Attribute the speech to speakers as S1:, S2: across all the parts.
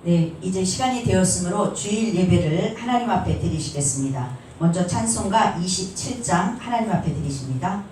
S1: 네, 이제 시간이 되었으므로 주일 예배를 하나님 앞에 드리시겠습니다. 먼저 찬송가 27장 하나님 앞에 드리십니다.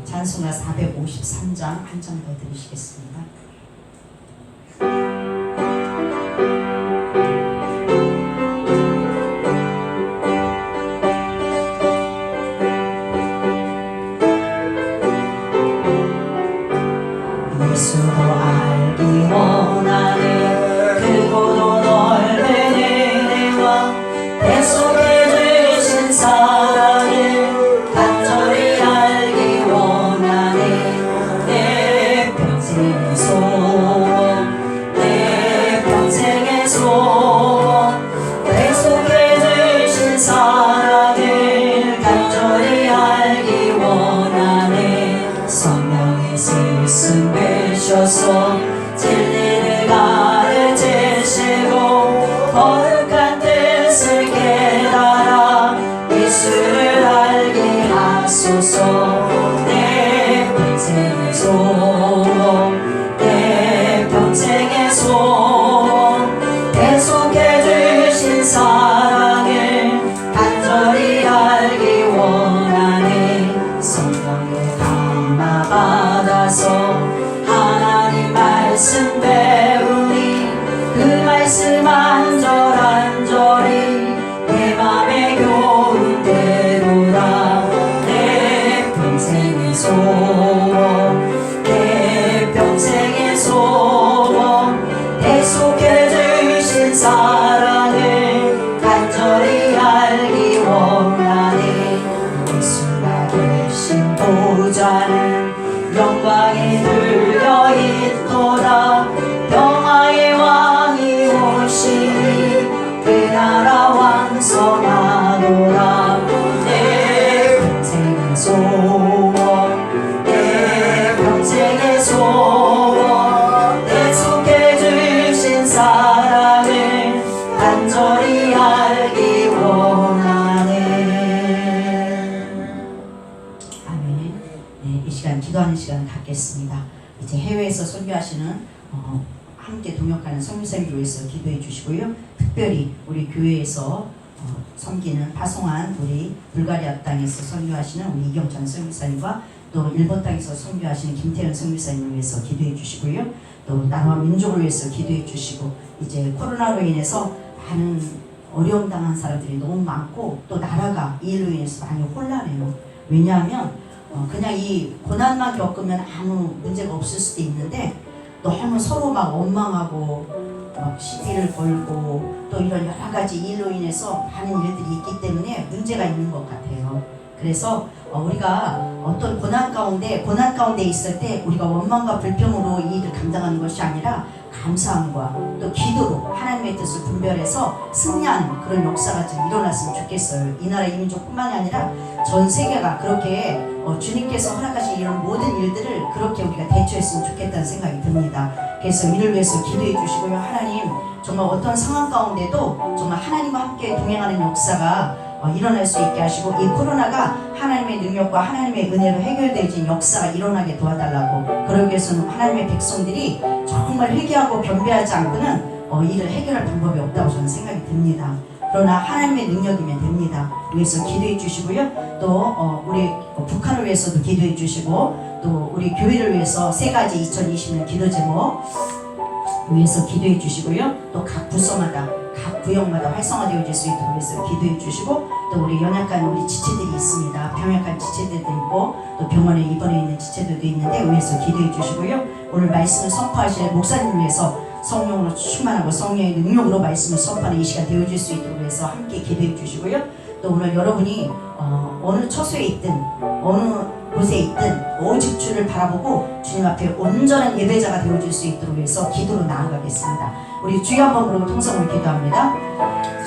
S1: 찬송가 453장 한 장 더 드리시겠습니다. 예수도 알기 원하네 크고도 넓은 은혜와 내 속에 주신 사랑을 간절히 알기 원하네 내 평생의 소원 내 평생의 소원 내 속에 주신 사랑을 간절히 알기 원하네 성령의 말씀 되셔서 진리를 가르치시고 거룩한 뜻을 깨달아 예수를 알게 하소서 내 평생의 소원 내 평생의 소원 계속해 주신 사랑을 간절히 알기 원하네 성령의 감화 받아서 하나님 말씀 배우니 그 말씀 안절안절히 내 맘에 교훈대로라. 내 평생의 소원, 내 평생의 소원, 대속해 주신 사랑을 간절히 알기 원하네. 예수가 계신 보좌는 영광에 들려 있도다. 평화의 왕이 오시니 그 나라 왕성하도다. 내 평생의 소원, 내 평생의 소원, 대속해 주신 사랑을 간절히 알기 원하네. 아멘. 네, 이 시간 기도하는 시간을 갖겠습니다. 이제 해외에서 선교하시는 함께 동역하는 선교사님을 위해서 기도해 주시고요. 특별히 우리 교회에서 섬기는 파송한 우리 불가리아 땅에서 선교하시는 우리 이경찬 선교사님과 또 일본 땅에서 선교하시는 김태현 선교사님을 위해서 기도해 주시고요. 또 나라와 민족을 위해서 기도해 주시고, 이제 코로나로 인해서 많은 어려움 당한 사람들이 너무 많고 또 나라가 이 일로 인해서 많이 혼란해요. 왜냐하면 그냥 이 고난만 겪으면 아무 문제가 없을 수도 있는데 너무 서로 막 원망하고 막 시비를 걸고 또 이런 여러 가지 일로 인해서 많은 일들이 있기 때문에 문제가 있는 것 같아요. 그래서 우리가 어떤 고난 가운데 있을 때 우리가 원망과 불평으로 이 일을 감당하는 것이 아니라 감사함과 또 기도로 하나님의 뜻을 분별해서 승리하는 그런 역사가 좀 일어났으면 좋겠어요. 이 나라 이민족뿐만이 아니라 전 세계가 그렇게 주님께서 허락하신 이런 모든 일들을 그렇게 우리가 대처했으면 좋겠다는 생각이 듭니다. 그래서 이를 위해서 기도해 주시고요. 하나님, 정말 어떤 상황 가운데도 정말 하나님과 함께 동행하는 역사가 일어날 수 있게 하시고, 이 코로나가 하나님의 능력과 하나님의 은혜로 해결되어진 역사가 일어나게 도와달라고, 그러기 위해서는 하나님의 백성들이 정말 회개하고 변배하지 않고는 이를 해결할 방법이 없다고 저는 생각이 듭니다. 그러나 하나님의 능력이면 됩니다. 위해서 기도해 주시고요. 또 우리 북한을 위해서도 기도해 주시고, 또 우리 교회를 위해서 3가지 2020년 기도 제목 위해서 기도해 주시고요. 또 각 부서마다 각 구역마다 활성화되어질 수 있도록 해서 기도해 주시고, 또 우리 연약한 우리 지체들이 있습니다. 병약한 지체들도 있고 또 병원에 입원해 있는 지체들도 있는데 위해서 기도해 주시고요. 오늘 말씀을 선포하실 목사님을 위해서 성령으로 충만하고 성령의 능력으로 말씀을 선포하는 이 시간 되어질 수 있도록 해서 함께 기도해 주시고요. 또 오늘 여러분이 어느 처소에 있든 어느 곳에 있든 오직 주를 바라보고 주님 앞에 온전한 예배자가 되어질 수 있도록 해서 기도로 나아가겠습니다. 우리 주여 한번 부르고 통성으로 기도합니다.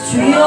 S1: 주여!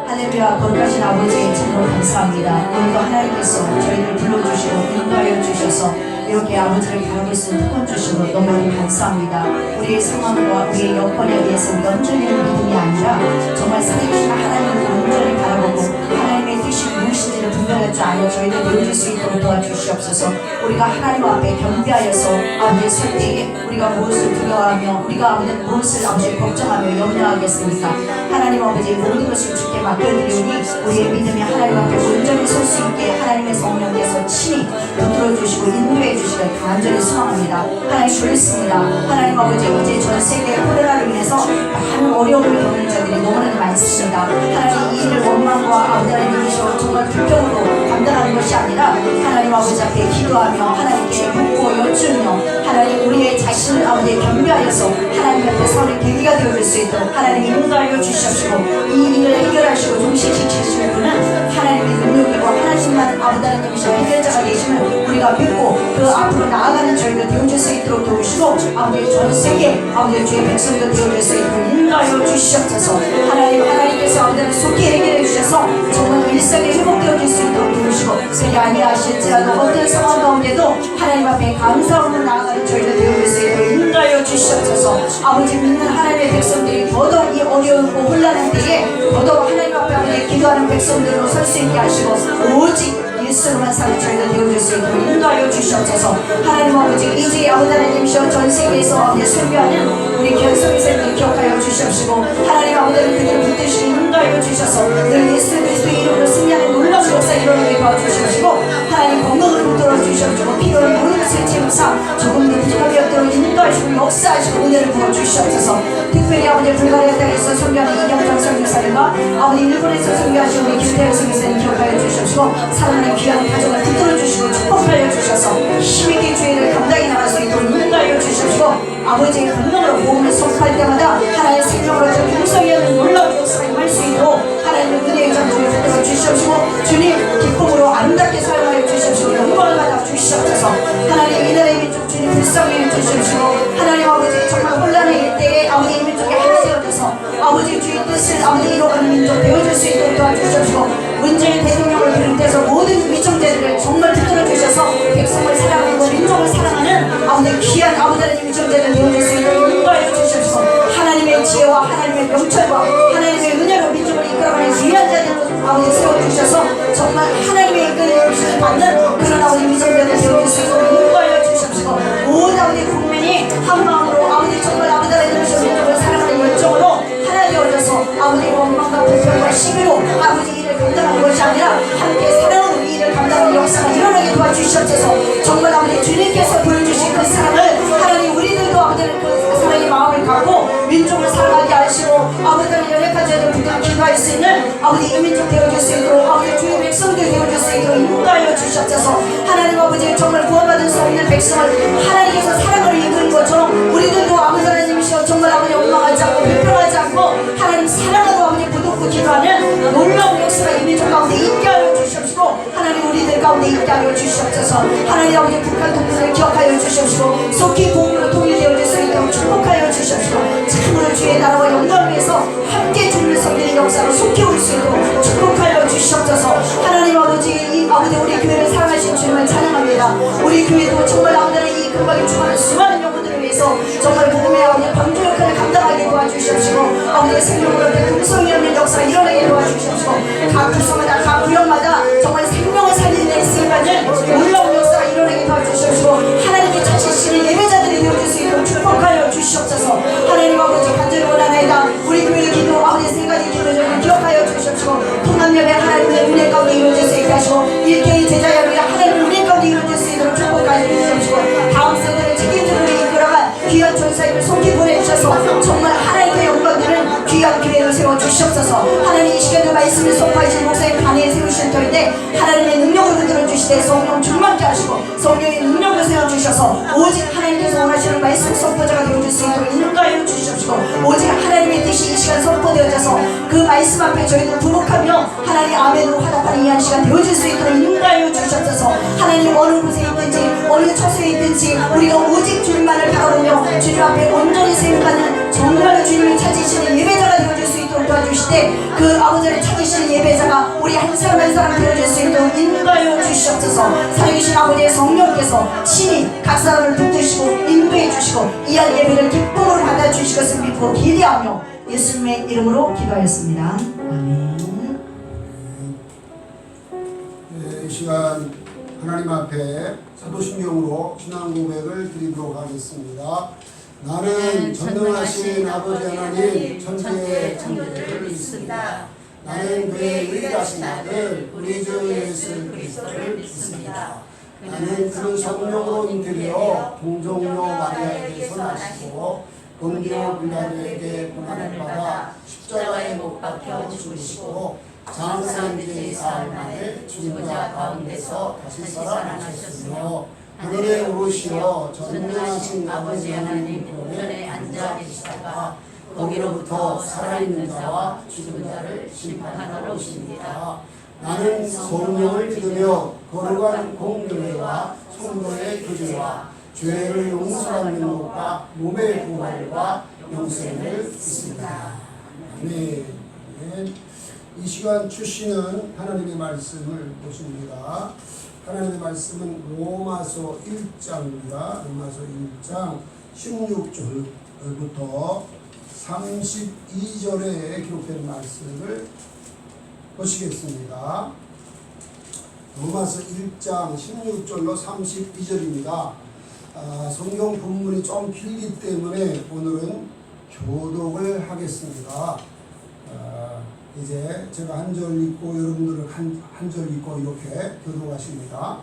S1: 할렐루야. 거룩하신 아버지 참으로 감사합니다. 오늘도 하나님께서 저희를 불러주시고 인도하여 주셔서 이렇게 아버지를 바라볼 수 있는 특권 주시고 너무너무 감사합니다. 우리의 상황과 우리의 여건에 의해서 우리가 흔들리는 믿음이 아니라 정말 살아계신 하나님을 온전히 바라보고 하나님의 뜻이 무엇인지를 분별할 줄 아는 저희들 되어질 수 있도록 도와주시옵소서. 우리가 하나님 앞에 겸비하여서 아버지의 설 때에 우리가 무엇을 두려워하며 우리가 아버지 무엇을 아버지 걱정하며 염려하겠습니까? 하나님 아버지 모든 것을 주께 맡겨드리오니 우리의 믿음이 하나님 앞에 온전히 설 수 있게 하나님의 성령께서 친히 붙들어주시고 인도해 주시길 간절히 소망합니다. 하나님 그렇습니다. 하나님 아버지 이제 전 세계 코로나로 인해서 많은 어려움을 겪는 자들이 너무나도 많습니다. 하나님 이 일을 원망과 아버지 하나님께서 정말 불평으로 감당하는 것이 아니라 하나님 아버지 앞에 기도하며 하나님께 묻고 여쭈며 하나님 우리의 자신을 아버지에 겸비하여서 하나님 앞에 서는 계기가 되어줄 수 있도록 하나님 인도하여 주시옵시고, 이 일을 해결하시고 종식시키시는 분은 하나님의 능력이고 하나님만 아버지 하나님이시여 해결자가 되심을 우리가 믿고 그 앞으로 나아가는 저희가 되어줄 수 있도록 도우시고 아버지 전 세계 아버지 주의 백성도 되어줄 수 있도록 인도하여 주시옵소서. 하나님께서 아버지를 속히 해결해 주셔서 정말 일상이 회복되어질 수 있도록 도우시고, 그게 아니하실지라도 어떤 상황 가운데도 하나님 앞에 감사함으로 나아가는 저희가 되어줄 수 있도록 인도하여 주시옵소서. 아버지 믿는 하나님의 백성들이 더더욱 이 어려움과 혼란한 때에 더더욱 하나님 앞에 아버지 기도하는 백성들로 설 수 있게 하시고 오직 예수로만 사는 저희들 되어줄 수 있도록 인도하여 주시옵소서. 하나님 아버지 이제 아버지 하나님이시여 전 세계에서 아버지 설교하는 우리 귀한 성교사님들 기억하여 주시옵시고 하나님 아버지를 그들을 붙드시고 인도하여 주셔서 늘 예수 그리스도의 이름으로 승리하는 놀라운 역사 일어나게 도와주시옵시고 하나님 건강을 붙들어 주시옵시고 필요한 모든 것을 채우사 조금도 부족함이 없도록 인도하시고 역사하시고 은혜를 부어주시옵소서. 특별히 아버지 불가리아 땅에서 선교하는 이경정 선교사님과 아버지 일본에서 선교하신 우리 김태현 선교사님 기억하여 주시옵시고 사랑하는 귀한 가정을 붙들어 주시고 축복하여 주셔서 힘있게 주의를 감당해 나갈 수 있도록 인도하여 주시옵시고 아버지의 권능으로 복음을 선포할 때마다 하나님의 생명으로 저 동성이었는 놀라운 역사가 임할 수 있도록 하나님의 은혜의 장중에 붙들어 주시옵시고 주님 기쁨으로 아름답게 사용하여 주시옵시고 영광을 받아 주시옵소서. 하나님 이 나라의 민족 주님 불쌍히 주시옵시고 하나님 아버지 정말 혼란의 때에 아버지 이 민족이 하나 되어져서 아버지 주의 뜻을 아버지 이뤄가는 민족 되어줄 수 있도록 도와주시옵시고 문재인 대통령을 비롯해서 모든 미청자들을 정말 붙들어 주셔서 백성을 사랑하고 민족을 사랑하는 아버지 귀한 아버지 하나님 미청자들 되어줄 수 있도록 인도하여 주시옵시고 하나님의 지혜와 하나님의 명철과 하나님의 은혜로 민족을 이끌어가는 귀한 자들로 아버지 세워주셔서 정말 하나님의 이끌림을 받는 그런 아버지 미청자들 되어줄 수 있도록 인도하여 주시옵시고 모든 아버지 국민이 한마음으로 아버지 정말 아버지 하나님의 민족을 사랑하는 열정으로 하나 되어져서 아버지 원망과 불평과 시비로 아버지 일을 감당하는 것이 아니라 함께 사랑으로 이 일을 감당하는 역사가 일어나게 도와주시옵소서. 정말 아버지 주님께서 보여주신 그 사랑을 하나님 우리들도 아버지는 그 사랑의 마음을 갖고 민족을 사랑하게 하시고 아버지는 연약한 자들 붙들어 기도할 수 있는 아버지 이민족 되어줄 수 있도록 아버지 주의 백성들 되어줄 수 있도록 인도하여 주시옵소서. 하나님 아버지 정말 구원받을 수 없는 백성을 하나님께서 사랑으로 이끄는 것처럼 우리들도 아버지 하나님이시여 정말 아버지 원망하지 않고 불평하지 않고 하나님 사랑으로 아버지 부둥켜 기도하는 놀라운 역사가 이 민족 가운데 있게 하여 주시옵시고 하나님 우리들 가운데 있게 하여 주시옵소서. 하나님 아버지 북한 동맹을 기억하여 주시옵시고 속히 복음으로 통일되어질 수 있도록 축복하여 주시옵시고 참으로 주의 나라와 영광을 위해서 함께 주님을 섬기는 역사로 속히 올 수 있도록 축복하여 주시옵소서. 하나님 아버지 이 아버지 우리 교회를 사랑하신 주님을 찬양합니다. 우리 교회도 정말 아버지는 이 금방에 충만한 수많은 영혼들을 위해서 정말 복음의 아버지 방주 역할을 감당하게 도와주시옵시고 아버지의 생명으로 동성이 없는 역사가 일어나게 도와주시옵시고 각 구성마다 각 구역마다 정말 생명을 살리는 데 쓰임받는 놀라운 역사가 일어나게 도와주시옵시고 하나님께 찾으시는 예배자들이 되어줄 수 있도록 축복하여 주시옵소서. 하나님 아버지 간절히 원하나이다. 우리 교회 기도 아버지 세 가지 기도를 기억하여 주시옵시고 통합협의 하나님의 은혜 가운데 이루어질 수 있게 하시고 일개의 제자협의가 하나님의 은혜 가운데 이루어질 수 있도록 축복하여 주시옵시고 다음 세대를 책임지는 이끌어갈 귀한 전사님을 속히 보내주셔서 정말 하나님의 영광 되는 귀한 교회를 세워주시옵소서. 하나님 이 시간에 말씀을 선포하신 목사의 반에 세우실 터인데 하나님의 능력으로 흔들어 주시되 성령 충만케 하시고 성령의 능력으로 세워주셔서 오직 하나님께서 원하시는 말씀 선포자가 되어줄 수 있도록 인도하여 주시옵시고 오직 하나님의 뜻이 이 시간 선포되어져서 그 말씀 앞에 저희들 부복하며 하나님 아멘으로 화답하는 이 한 시간 되어질 수 있도록 인도하여 주시옵소서. 하나님 어느 곳에 있든지 어느 처소에 있든지 우리가 오직 주님만을 바라보며 주님 앞에 온전히 세움받는 정말로 주님을 찾으시는 예배자가 되어줄 수 있도록 도와주시되 그 아버지를 찾으시는 예배자가 우리 한 사람 한 사람 되어줄 수 있도록 인도하여 주시옵소서. 살아계신 아버지의 성령께서 친히 각 사람을 붙드시고 인도해 주시고 이한 예배를 기쁨으로 받아주실 것을 믿고 기대하며 예수님의 이름으로 기도하였습니다. 아멘.
S2: 네, 이 시간 하나님 앞에 사도신경으로 신앙 고백을 드리도록 하겠습니다. 나는 전능하신 아버지 하나님 천지의 창조주를 믿습니다. 나는 그의 유일하신 아들 우리 주 예수 그리스도를 믿습니다. 나는 그를 성령으로 잉태되어 동정녀 마리아에게서 나시고 본디오 빌라도에게 고난을 받아 십자가에 못 박혀 죽으시고 장사한 지 사흘 만에 죽은 자 가운데서 다시 살아나셨으며 하늘에 오르시어 전능하신 아버지 하나님 보좌에 앉아 계시다가 거기로부터 살아있는 자와 죽은 자를 심판하러 오십니다. 나는 성령을 믿으며 거룩한 공교회와 성도의 교제와 죄를 용서하는 것과 몸의 부활과 영생을 믿습니다. 아멘. 이 시간 주시는 하나님의 말씀을 보십니다. 하나님의 말씀은 로마서 1장입니다. 로마서 1장 16절부터 32절에 기록된 말씀을 보시겠습니다. 로마서 1장 16절로 32절입니다. 성경 본문이 좀 길기 때문에 오늘은 교독을 하겠습니다. 이제 제가 한 절 읽고 여러분들은 한 절 읽고 이렇게 교독하십니다.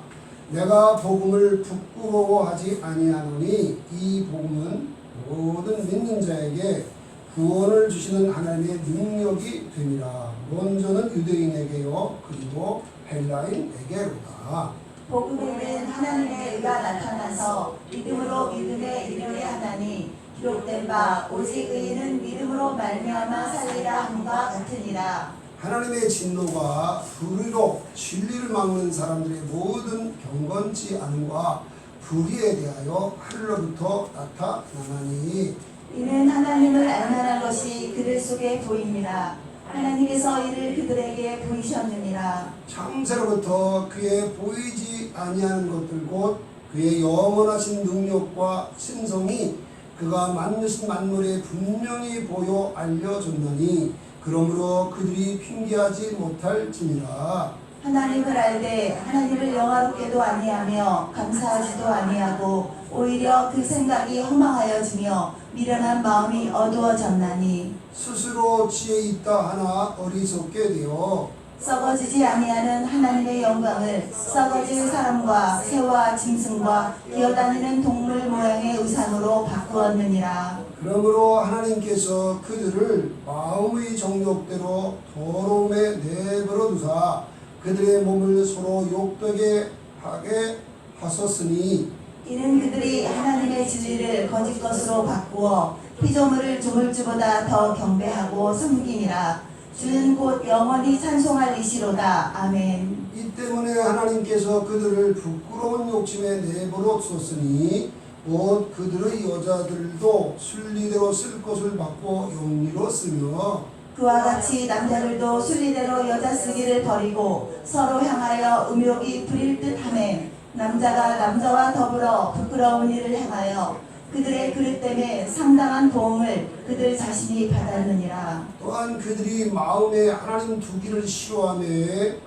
S2: 내가 복음을 부끄러워하지 아니하노니 이 복음은 모든 믿는 자에게 구원을 주시는 하나님의 능력이 됨이라. 먼저는 유대인에게요 그리고 헬라인에게로다.
S3: 복음에는 하나님의 의가 나타나서 믿음으로 믿음에 이르게 하나니 기록된 바 오직 의인은 믿음으로 말미암아 살리라 함과 같으니라.
S2: 하나님의 진노가 불의로 진리를 막는 사람들의 모든 경건치 않음과 불의에 대하여 하늘로부터 나타나나니
S3: 이는 하나님을 알만한 것이 그들 속에 보입니다. 하나님께서 이를 그들에게 보이셨느니라.
S2: 창세로부터 그의 보이지 아니하는 것들 곧 그의 영원하신 능력과 신성이 그가 만드신 만물에 분명히 보여 알려졌느니 그러므로 그들이 핑계하지 못할지니라.
S3: 하나님을 알되 하나님을 영화롭게도 아니하며 감사하지도 아니하고 오히려 그 생각이 허망하여지며 미련한 마음이 어두워졌나니
S2: 스스로 지혜 있다 하나 어리석게 되어
S3: 썩어지지 아니하는 하나님의 영광을 썩어질 사람과 새와 짐승과 기어다니는 동물 모양의 우상으로 바꾸었느니라.
S2: 그러므로 하나님께서 그들을 마음의 정욕대로 더러움에 내버려 두사 그들의 몸을 서로 욕되게 하게 하셨으니
S3: 이는 그들이 하나님의 진리를 거짓 것으로 바꾸어 피조물을 조물주보다 더 경배하고 섬기니라. 주는 곧 영원히 찬송할 이시로다. 아멘.
S2: 이 때문에 하나님께서 그들을 부끄러운 욕심에 내버려 두었으니 곧 그들의 여자들도 순리대로 쓸 것을 받고 용리로 쓰며
S3: 그와 같이 남자들도 순리대로 여자 쓰기를 버리고 서로 향하여 음욕이 부릴 듯하매 남자가 남자와 더불어 부끄러운 일을 행하여 그들의 그릇 때문에 상당한 보응을 그들 자신이 받았느니라.
S2: 또한 그들이 마음에 하나님 두기를 싫어하며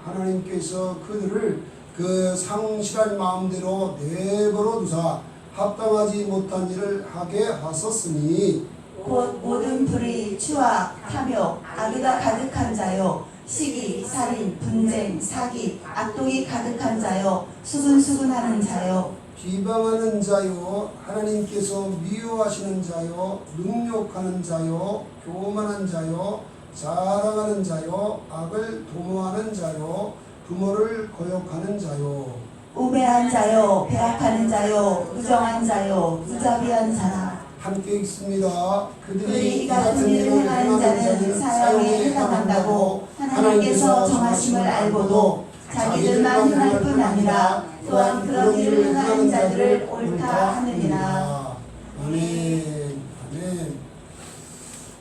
S2: 하나님께서 그들을 그 상실한 마음대로 내버려 두사 합당하지 못한 일을 하게 하셨으니
S3: 곧 모든 불의, 추악, 탐욕, 악의가 가득한 자요 시기, 살인, 분쟁, 사기, 악독이 가득한 자요 수근수근하는 자요
S2: 비방하는 자요 하나님께서 미워하시는 자요 능욕하는 자요 교만한 자요 자랑하는 자요 악을 도모하는 자요 부모를 거역하는 자요
S3: 우매한 자요 배악하는 자요 부정한 자요 무자비한 자라.
S2: 함께 읽습니다.
S3: 그들이 이 같은 일을 행하는 자는 사형에 해당한다고 하나님께서 정하심을 알고도 자기들만 행할 뿐 아니라 또한 그런 일을 행하는 자들을 옳다 하느니라.
S2: 아멘. 아멘.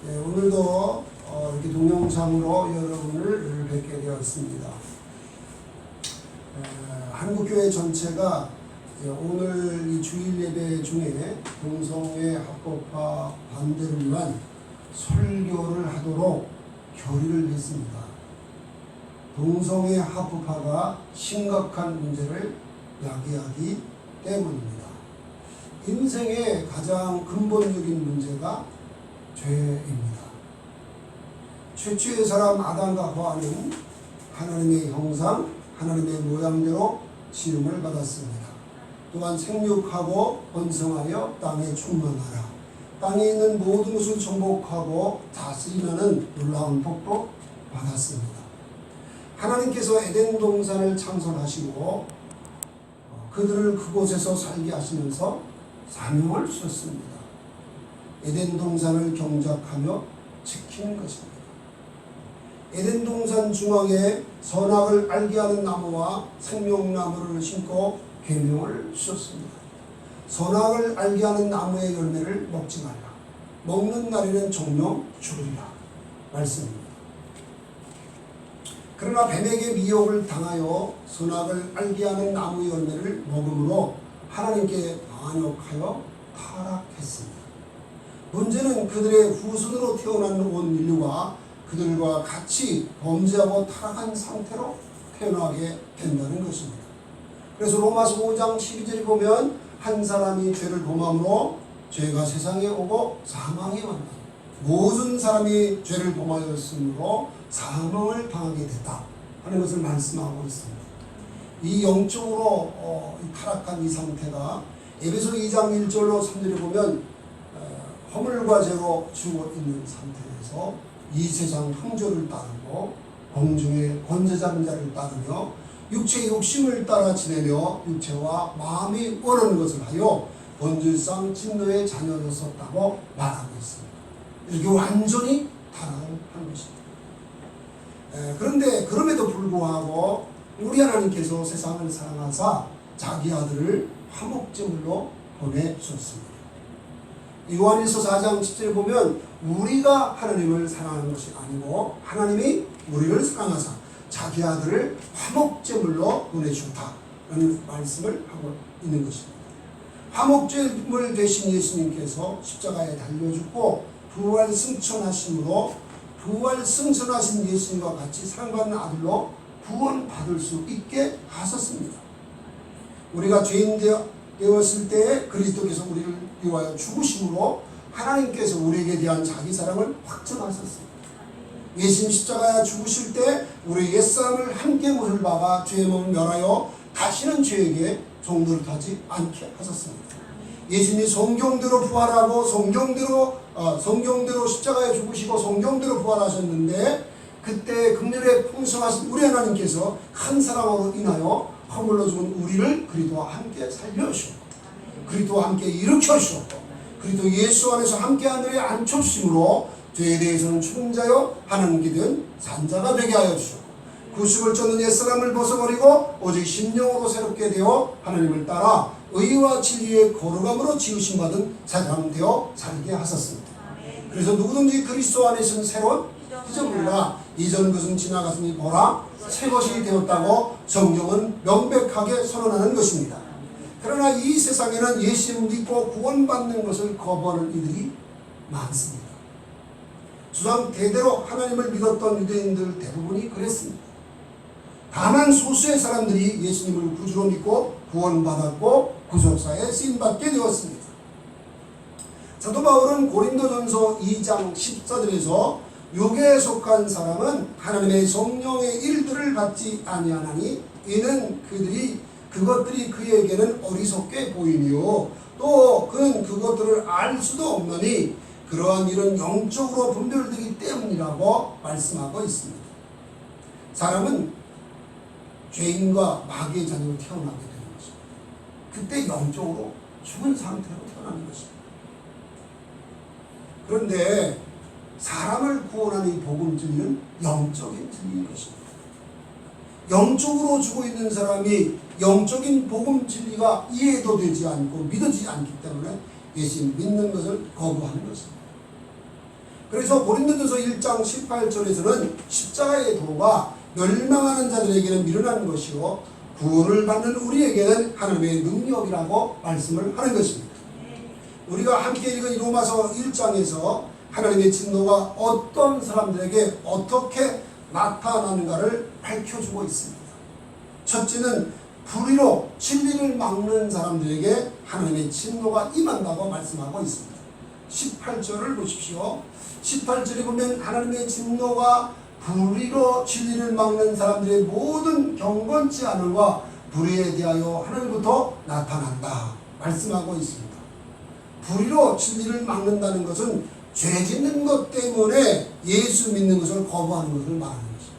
S2: 네, 오늘도 이렇게 동영상으로 여러분을 뵙게 되었습니다. 한국교회 전체가 오늘 이 주일 예배 중에 동성애 합법화 반대를 위한 설교를 하도록 결의를 했습니다. 동성애 합법화가 심각한 문제를 야기하기 때문입니다. 인생의 가장 근본적인 문제가 죄입니다. 최초의 사람 아담과 하와는 하나님의 형상, 하나님의 모양대로 지음을 받았습니다. 또한 생육하고 번성하여 땅에 충만하라. 땅에 있는 모든 것을 정복하고 다스리라는 놀라운 복도 받았습니다. 하나님께서 에덴 동산을 창설하시고 그들을 그곳에서 살게 하시면서 사명을 주셨습니다. 에덴 동산을 경작하며 지키는 것입니다. 에덴 동산 중앙에 선악을 알게 하는 나무와 생명나무를 심고 계명을 주셨습니다. 선악을 알게 하는 나무의 열매를 먹지 말라. 먹는 날에는 정령 죽으리라. 말씀입니다. 그러나 뱀에게 미혹을 당하여 선악을 알게 하는 나무의 열매를 먹음으로 하나님께 반역하여 타락했습니다. 문제는 그들의 후손으로 태어난 온 인류가 그들과 같이 범죄하고 타락한 상태로 태어나게 된다는 것입니다. 그래서 로마서 5장 12절에 보면 한 사람이 죄를 범함으로 죄가 세상에 오고 사망이 왔다. 모든 사람이 죄를 범하였으므로 사망을 당하게 됐다 하는 것을 말씀하고 있습니다. 이 영적으로 타락한 이 상태가 에베소 2장 1절로 3절에 보면 허물과 죄로 죽어 있는 상태에서 이 세상 풍조를 따르고 공중의 권세자는 자를 따르며 육체의 욕심을 따라 지내며 육체와 마음이 원하는 것을 하여 본질상 진노의 자녀였었다고 말하고 있습니다. 이렇게 완전히 타락한 것입니다. 그런데 그럼에도 불구하고 우리 하나님께서 세상을 사랑하사 자기 아들을 화목제물로 보내주셨습니다. 요한일서 4장 10절에 보면 우리가 하나님을 사랑하는 것이 아니고 하나님이 우리를 사랑하사 자기 아들을 화목제물로 보내주셨다라는 말씀을 하고 있는 것입니다. 화목제물 되신 예수님께서 십자가에 달려 죽고 부활 승천하심으로 부활 승천하신 예수님과 같이 사랑받는 아들로 구원받을 수 있게 하셨습니다. 우리가 죄인 되었을 때 그리스도께서 우리를 위하여 죽으심으로 하나님께서 우리에게 대한 자기 사랑을 확증하셨습니다. 예수님 십자가에 죽으실 때 우리 옛사람을 함께 못을 박아 죄의 몸을 멸하여 다시는 죄에게 종노릇하지 않게 하셨습니다. 예수님이 성경대로 부활하고 성경대로 십자가에 죽으시고 성경대로 부활하셨는데 그때 긍휼에 풍성하신 우리 하나님께서 큰 사랑으로 인하여 허물로 죽은 우리를 그리스도와 함께 살려주셨고 그리스도와 함께 일으켜주셨고 그리스도 예수 안에서 함께 하늘에 앉혀주심으로 죄에 대해서는 죽은 자여 하나님께 된 산자가 되게 하여 주셨고 구습을 쫓는 옛사람을 벗어버리고 오직 심령으로 새롭게 되어 하나님을 따라 의와 진리의 거룩함으로 지으심 받은 사람 되어 살게 하셨습니다. 그래서 누구든지 그리스도 안에 있는 새로운 피조물이라 이전 것은 지나갔으니 보라 새 것이 되었다고 성경은 명백하게 선언하는 것입니다. 그러나 이 세상에는 예수님을 믿고 구원받는 것을 거부하는 이들이 많습니다. 주상 대대로 하나님을 믿었던 유대인들 대부분이 그랬습니다. 다만 소수의 사람들이 예수님을 구주로 믿고 구원받았고 구속사에 쓰임받게 되었습니다. 사도 바울은 고린도전서 2장 14절에서 육에 속한 사람은 하나님의 성령의 일들을 받지 아니하나니 이는 그것들이 그에게는 어리석게 보이며 또 그는 그것들을 알 수도 없느니 그러한 일은 영적으로 분별되기 때문이라고 말씀하고 있습니다. 사람은 죄인과 마귀의 자녀로 태어나게 되는 것입니다. 그때 영적으로 죽은 상태로 태어나는 것입니다. 그런데 사람을 구원하는 이 복음 진리는 영적인 진리인 것입니다. 영적으로 죽어 있는 사람이 영적인 복음 진리가 이해도 되지 않고 믿어지지 않기 때문에 예수님 믿는 것을 거부하는 것입니다. 그래서 고린도전서 1장 18절에서는 십자가의 도가 멸망하는 자들에게는 미련한 것이요 구원을 받는 우리에게는 하나님의 능력이라고 말씀을 하는 것입니다. 우리가 함께 읽은 로마서 1장에서 하나님의 진노가 어떤 사람들에게 어떻게 나타나는가를 밝혀주고 있습니다. 첫째는 불의로 진리를 막는 사람들에게 하나님의 진노가 임한다고 말씀하고 있습니다. 18절을 보십시오. 18절에 보면 하나님의 진노가 불의로 진리를 막는 사람들의 모든 경건치 않음과 불의에 대하여 하늘부터 나타난다 말씀하고 있습니다. 불의로 진리를 막는다는 것은 죄 짓는 것 때문에 예수 믿는 것을 거부하는 것을 말하는 것입니다.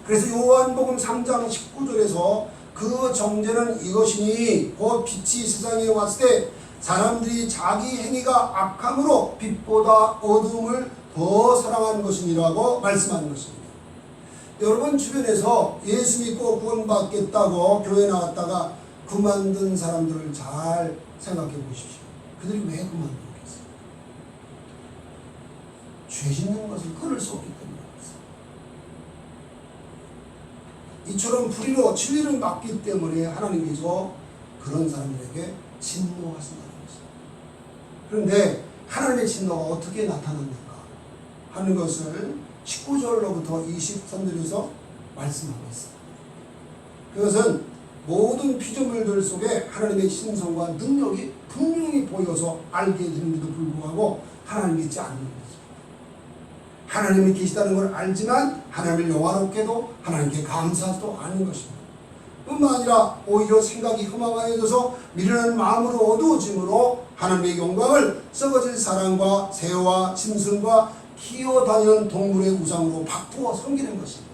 S2: 그래서 요한복음 3장 19절에서 그 정죄는 이것이니 곧 빛이 세상에 왔을 때 사람들이 자기 행위가 악함으로 빛보다 어둠을 더 사랑한 것이니라고 말씀하는 것입니다. 여러분 주변에서 예수 믿고 구원받겠다고 교회 나왔다가 그만둔 사람들을 잘 생각해 보십시오. 그들이 왜 그만두겠어요? 죄 짓는 것을 끊을 수 없기 때문에 그렇습니다. 이처럼 불의로 진리를 막기 때문에 하나님께서 그런 사람들에게 진노하신다는 것입니다. 그런데 하나님의 진노가 어떻게 나타납니까? 하는 것을 19절로부터 23절에서 말씀하고 있습니다. 그것은 모든 피조물들 속에 하나님의 신성과 능력이 분명히 보여서 알게 되는데도 불구하고 하나님 믿지 않는 거죠. 하나님이 계시다는 걸 알지만 하나님을 영화롭게도 하나님께 감사하지도 않는 것입니다. 뿐만 아니라 오히려 생각이 허망하여져서 미련한 마음으로 어두워짐으로 하나님의 영광을 썩어질 사람과 새와 짐승과 기어다니는 동물의 우상으로 바꾸어 섬기는 것입니다.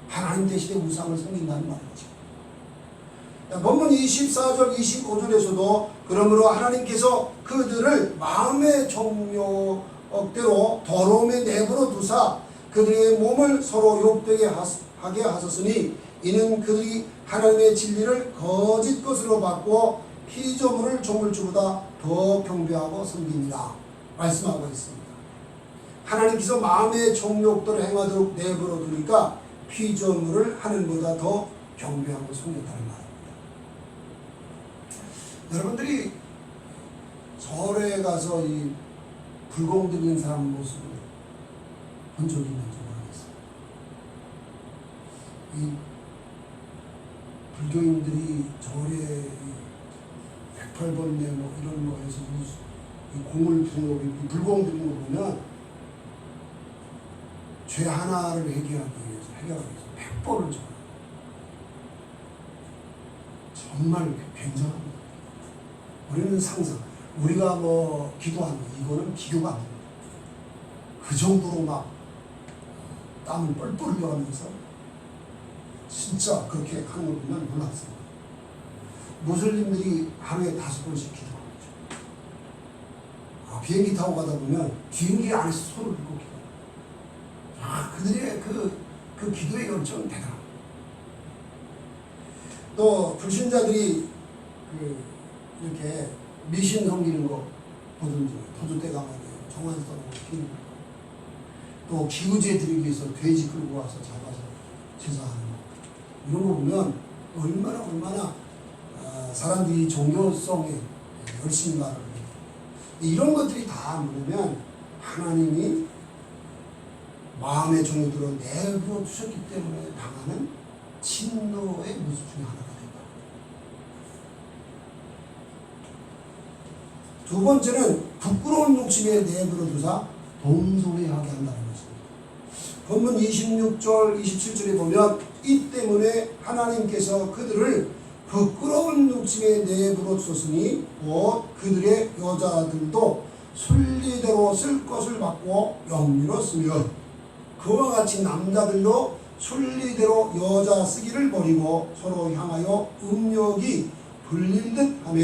S2: 하나님 대신에 우상을 섬긴다는 말이죠. 본문 24절 25절에서도 그러므로 하나님께서 그들을 마음의 정욕대로 더러움에 내버려 두사 그들의 몸을 서로 욕되게 하게 하셨으니 이는 그들이 하나님의 진리를 거짓 것으로 바꾸어 피조물을 조물주보다 더 경배하고 섬깁니다. 말씀하고 있습니다. 하나님께서 마음의 정욕대로 행하도록 내버려 두니까 피조물을 하나님보다 더 경배하고 섬긴다는 말입니다. 여러분들이 절에 가서 이 불공 드리는 사람 모습을 본 적이 있는지 모르겠어요. 이 불교인들이 절에 108번뇌 뭐 이런 거에서 이 공을 부는 거, 불공 드리는 거 보면 죄 하나를 해결하기 위해서 100번을 줘요. 정말 굉장합니다. 우리는 상상, 우리가 뭐 기도하는 거, 이거는 비교가 안 됩니다. 그 정도로 막 땀을 뻘뻘 흘려가면서 진짜 그렇게 하는 걸 보면 몰랐습니다. 무슬림들이 하루에 5번씩 기도하죠. 비행기 타고 가다 보면 비행기 안에서 손을 들고 기도해요. 그들의 그 기도의 열정은 대단합니다. 또 불신자들이 이렇게 미신 섬기는 거 보든지 도주대가 말이에요. 정화에서 피는 거. 또 기우제 드리기 위해서 돼지 끌고 와서 잡아서 제사하는 거. 이런 거 보면 얼마나 사람들이 종교성에 열심히 말을 해요. 이런 것들이 다 뭐냐면 하나님이 마음의 정욕으로 내버려 두셨기 때문에 당하는 진노의 모습 중에 하나가 된다. 두 번째는 부끄러운 욕심에 내버려 두사 동성애하게 한다는 것입니다. 본문 26절, 27절에 보면 이 때문에 하나님께서 그들을 부끄러운 욕심에 내버려 두셨으니 곧 그들의 여자들도 순리대로 쓸 것을 바꾸어 영리로 쓰며 그와 같이 남자들도 순리대로 여자 쓰기를 버리고 서로 향하여 음욕이 불릴 듯하며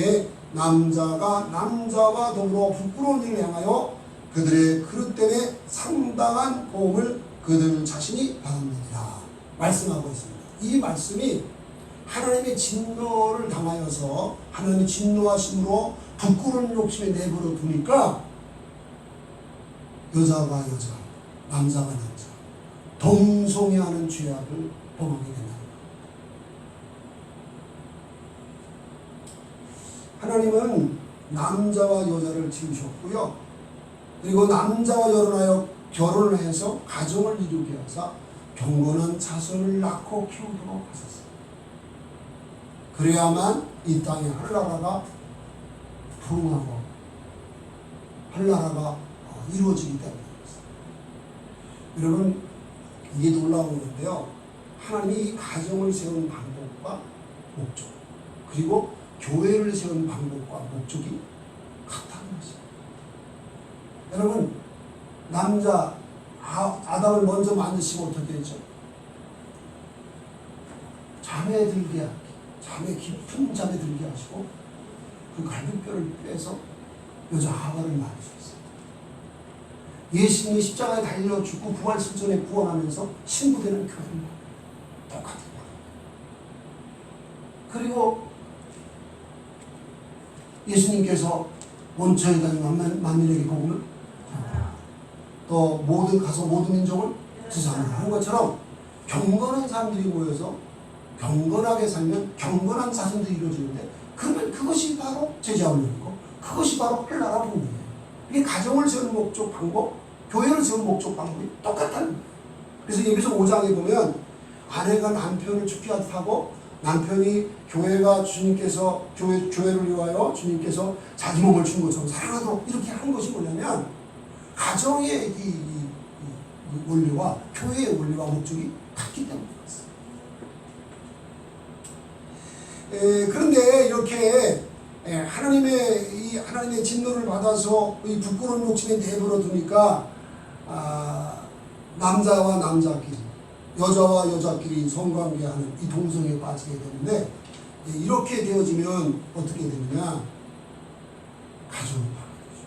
S2: 남자가 남자와 더불어 부끄러운 일을 향하여 그들의 그릇 때문에 상당한 고음을 그들 자신이 받았느니라 말씀하고 있습니다. 이 말씀이 하나님의 진노를 당하여서 하나님의 진노하심으로 부끄러운 욕심에 내버려 두니까 여자가 여자, 남자가 남자 동성애하는 죄악을 범하게 된다. 하나님은 남자와 여자를 지으셨고요. 그리고 남자와 결혼을 해서 가정을 이루게 하사 경건한 자손을 낳고 키우도록 하셨습니다. 그래야만 이 땅에 한나라가 부흥하고 한나라가 이루어지기 때문입니다. 여러분 이게 놀라운 건데요. 하나님이 가정을 세운 방법과 목적 그리고 교회를 세운 방법과 목적이 같다는 것입니다. 여러분 남자 아담을 먼저 만드시고 어떻게 했죠? 잠에 들게 하기 잠에 깊은 잠에 들게 하시고 그 갈비뼈를 빼서 여자 하와를 만드셨어요. 예수님이 십자가에 달려 죽고 부활 승천에 구원하면서 신부되는 교회를 똑같은 거예요. 그리고 예수님께서 원처에 다니는 만민에게 복음을 또 모든 민족을 지상을 하는 것처럼 경건한 사람들이 모여서 경건하게 살면 경건한 자손들이 이루어지는데 그러면 그것이 바로 제자훈련이고 그것이 바로 한나라 부흥이에요. 이게 가정을 세우는 목적 방법 교회를 세우는 목적 방법이 똑같다는 거예요. 그래서 에베소 5장에 보면 아내가 남편을 죽게 하듯하고 남편이 교회가 주님께서 교회를 위하여 주님께서 자기 몸을 준 것처럼 사랑하도록 이렇게 한 것이 뭐냐면 가정의 이 원리와 교회의 원리와 목적이 같기 때문입니다. 그런데 이렇게 하나님의 진노를 받아서 이 부끄러운 욕심에 내버려 두니까 남자와 남자끼리, 여자와 여자끼리 성관계하는 이 동성에 빠지게 되는데, 이렇게 되어지면 어떻게 되느냐? 가정이 파괴되죠.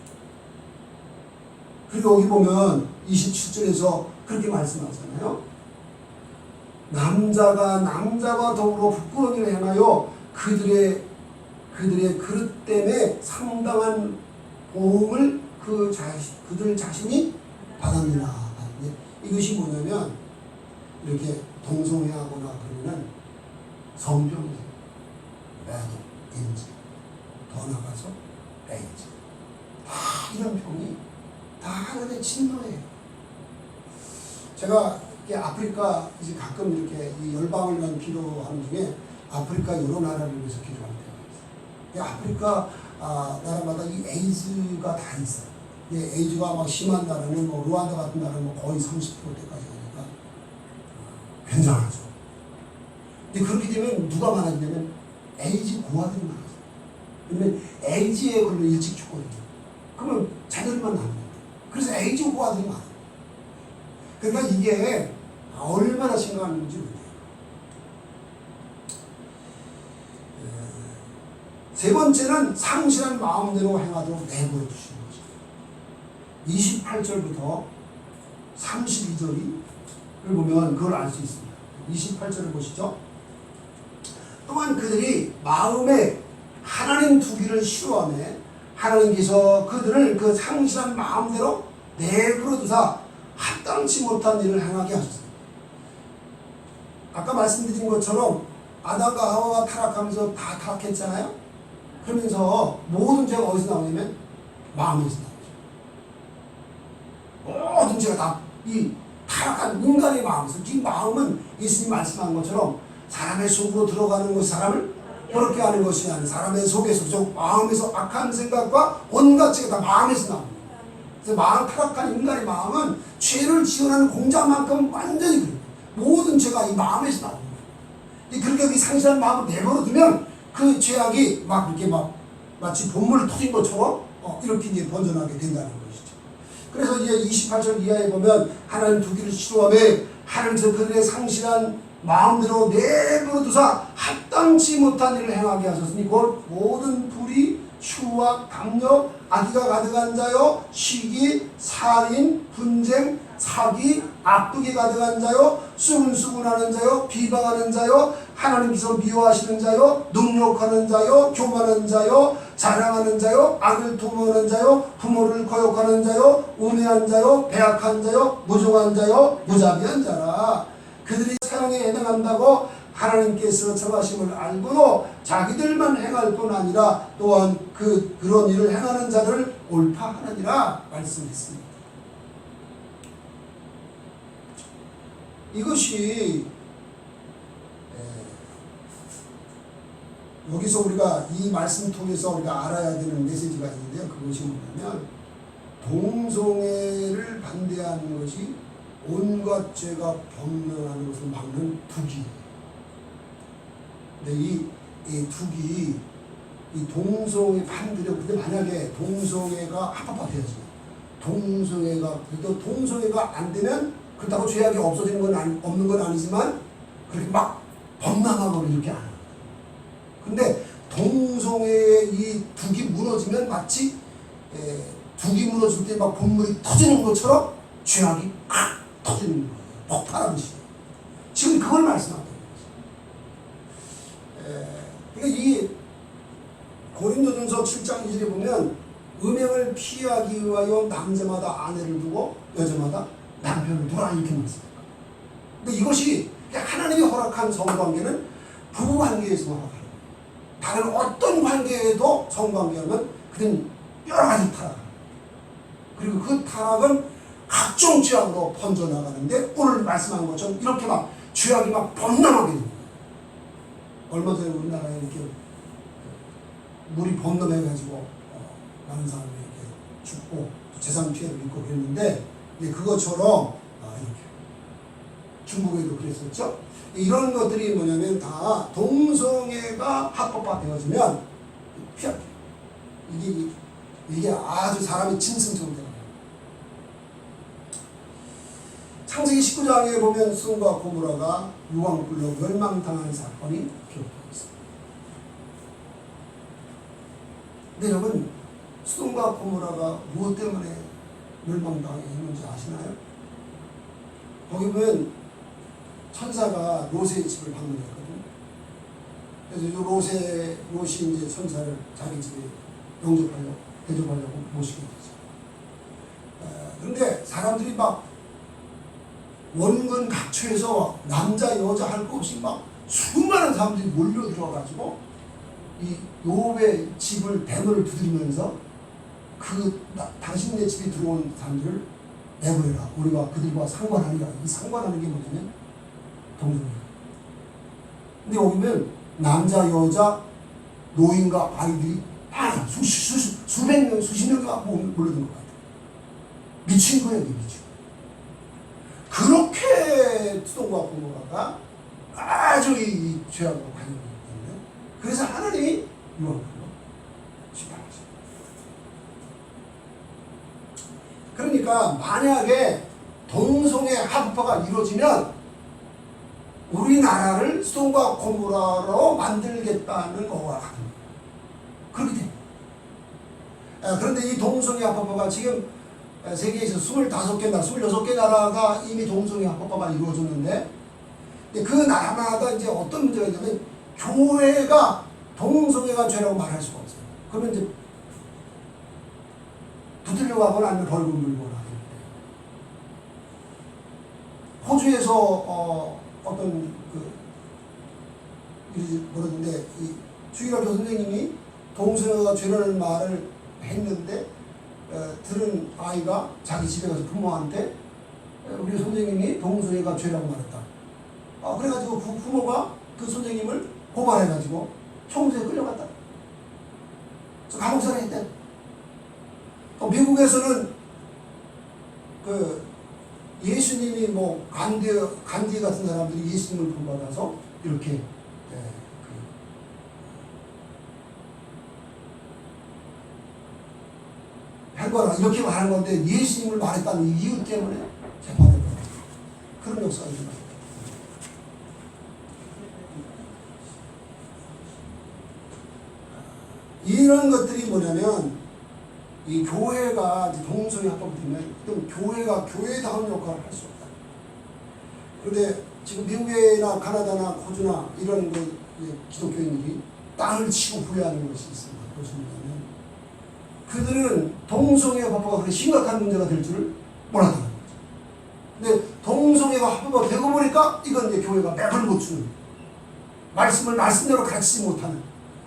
S2: 그리고 여기 보면 27절에서 그렇게 말씀하잖아요. 남자가 남자와 더불어 부끄러운 일을 행하여 그들의 그릇 때문에 상당한 보응을 그들 자신이 받았느라. 이것이 뭐냐면 이렇게 동성애하거나 그러면은 성병이, 매도, 인지, 더 나가서 에이즈, 다 이런 병이 다 하나님의 진노예요. 제가 아프리카 이제 가끔 이렇게 이 열방을 위한 기도하는 중에 아프리카 여러 나라를 위해서 기도하는 때가 있어요. 아프리카 나라마다 이 에이즈가 다 있어요. 에이즈가 막 심한 나라는 뭐 루안다 같은 나라는 뭐 거의 30%대까지 하니까 굉장하죠. 근데 그렇게 되면 누가 많아지냐면 에이즈 고아들이 많아져요. 왜냐면 에이즈에 걸려 일찍 죽거든요. 그러면 자녀들만 남아요. 그래서 에이즈 고아들이 많아요. 그러니까 이게 얼마나 심각한 건지 모르겠어요. 세 번째는 상실한 마음대로 행하도록 내버려 두시는 거죠. 28절부터 32절을 보면 그걸 알 수 있습니다. 28절을 보시죠. 또한 그들이 마음에 하나님 두기를 싫어하며 하나님께서 그들을 그 상실한 마음대로 내버려 두사 합당치 못한 일을 행하게 하셨어요. 아까 말씀드린 것처럼 아담과 하와가 타락하면서 다 타락했잖아요. 그러면서 모든 죄가 어디서 나오냐면 마음에서 나오죠. 모든 죄가 다 이 타락한 인간의 마음에서, 이 마음은 예수님 말씀한 것처럼 사람의 속으로 들어가는 것이 사람을 그렇게 하는 것이 아니라 사람의 속에서, 저 마음에서 악한 생각과 온갖 죄가 다 마음에서 나옵니다. 그래서 마음 타락한 인간의 마음은 죄를 지어내는 공장만큼 완전히 그래요. 모든 죄가 이 마음에서 나옵니다. 그렇게 이 상실한 마음을 내버려 두면 그 죄악이 막 이렇게 막 마치 본물을 터진 것처럼 이렇게 이제 번져나게 된다는 것이죠. 그래서 이제 28절 이하에 보면 하나님 두기를 싫어하며 하나님께서 그들의 상실한 마음대로 내버려 두사 합당치 못한 일을 행하게 하셨으니 곧 모든 불의, 추악, 강력, 악의가 가득한 자요, 시기, 살인, 분쟁, 사기, 악독이 가득한 자요, 수군수군하는 자요, 비방하는 자요, 하나님께서 미워하시는 자요, 능욕하는 자요, 교만한 자요, 자랑하는 자요, 악을 도모하는 자요, 부모를 거역하는 자요, 우매한 자요, 배악한 자요, 무종한 자요, 무자비한 자라. 그들이 사형에 해당한다고 하나님께서 정하심을 알고도 자기들만 행할 뿐 아니라 또한 그런 일을 행하는 자들을 올파하느니라 말씀했습니다. 이것이 여기서 우리가 이 말씀 통해서 우리가 알아야 되는 메시지가 있는데요. 그것이 뭐냐면 동성애를 반대하는 것이 온갖 죄가 범람하는 것을 막는 둑이에요. 근데 이 둑이 이 동성애 반대로, 근데 만약에 동성애가 합법화되어지면 동성애가 안 되면 그렇다고 죄악이 없어지는 건 없는 건 아니지만 그렇게 막 범람하거나 이렇게 안 해요. 근데 동성애의 이 둑이 무너지면 마치 둑이 무너질 때 막 본물이 터지는 것처럼 죄악이 칵 터지는 거예요. 폭발하듯이. 지금 그걸 말씀하는 거예요. 그러니까 이 고린도전서 7장 2절에 보면 음행을 피하기 위하여 남자마다 아내를 두고 여자마다 남편을 두라 이렇게 말씀합니다. 근데 이것이 하나님이 허락한 성관계는 부부관계에서 허락하는 거예요. 다른 어떤 관계에도 성관계하면 그는 여러 가지 타락합니다. 그리고 그 타락은 각종 죄악으로 번져나가는데 오늘 말씀한 것처럼 이렇게 막 죄악이 막 범람하게 됩니다. 얼마 전에 우리나라에 이렇게 물이 범람해가지고 많은 사람이 이렇게 죽고 재산 피해를 입고 그랬는데 그것처럼 이렇게 중국에도 그랬었죠. 이런 것들이 뭐냐면 다 동성애가 합법화되어지면 피합니다. 이게 아주 사람이 짐승처럼 되는 거예요. 창세기 19장에 보면 소돔과 고모라가 유황불로 멸망당하는 사건이 기록되어 있습니다. 근데 여러분, 소돔과 고모라가 무엇 때문에 멸망당했는지 아시나요? 거기 보면 천사가 롯의 집을 방문했거든요. 그래서 롯이 이제 천사를 자기 집에 대접하려고 모시게 되죠. 그런데 사람들이 막 원근 각처에서 남자 여자 할 거 없이 막 수많은 사람들이 몰려 들어가지고 이 욥의 집을 대문을 두드리면서 당신네 집에 들어온 사람들을 내보내라. 우리가 그들과 상관하리라. 이 상관하는 게 뭐냐면 동성애예요. 근데 여기 보면 남자 여자 노인과 아이들이 수백 명 수십 명이 몰려든 것 같아요. 미친 거예요. 미친. 그렇게 소돔과 고모라가 아주 이 죄악으로 관여하기 때문에 그래서 하나님이 유황불로 심판하십니다. 그러니까 만약에 동성애 합법화가 이루어지면 우리나라를 소돔과 고모라로 만들겠다는 거와 같은 거예요. 그렇게 됩니다. 그런데 이 동성애 합법화가 지금 세계에서 26개 나라가 이미 동성애 합법화가 이루어졌는데 그 나라마다 이제 어떤 문제가 있냐면 교회가 동성애가 죄라고 말할 수가 없어요. 그러면 이제 붙으려고 하거나 아니면 벌금 물거나. 호주에서 어떤 일이 벌어졌는데 이 주일학교 선생님이 동성애가 죄라는 말을 했는데 들은 아이가 자기 집에 가서 부모한테 우리 선생님이 동성애가 죄라고 말했다. 그래가지고 그 부모가 그 선생님을 고발해가지고 총무소에 끌려갔다. 그래서 감옥살이 했대. 또 미국에서는 예수님이 뭐 간디 같은 사람들이 예수님을 본받아서 이렇게 해거나 이렇게 말하는 건데 예수님을 말했다는 이유 때문에 재판을 받아요. 그런 역사가 있습니다. 이런 것들이 뭐냐면 이 교회가 동성애 합법되면 그럼 교회가 교회다운 역할을 할 수 없다. 그런데 지금 미국이나 카나다나 호주나 이런 기독교인들이 땅을 치고 후회하는 것이 있습니다. 무슨 말이냐면 그들은 동성애 합법화가 그렇게 심각한 문제가 될 줄을 몰랐다는 거죠. 근데 동성애가 합법화가 되고 보니까 이건 이제 교회가 맥을 못 추는 말씀을 말씀대로 가르치지 못하는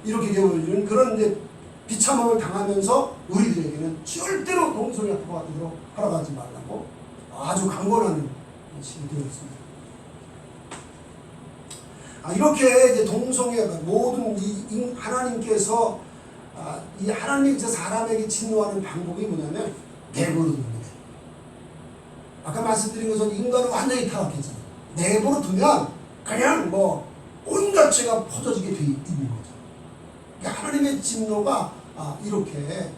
S2: 이렇게 되어지는 그런 이제 비참함을 당하면서 우리들에게는 절대로 동성애 합법화가 되도록 허락하지 말라고 아주 강권하는 것이 되었습니다. 이렇게 이제 동성애가 모든 하나님께서 이 하나님께서 사람에게 진노하는 방법이 뭐냐면 내버려 두는 거예요. 아까 말씀드린 것은 인간은 완전히 타락했잖아요. 내버려 두면 그냥 뭐 온갖 죄가 퍼져지게 돼 있는 거죠. 그러니까 하나님의 진노가 이렇게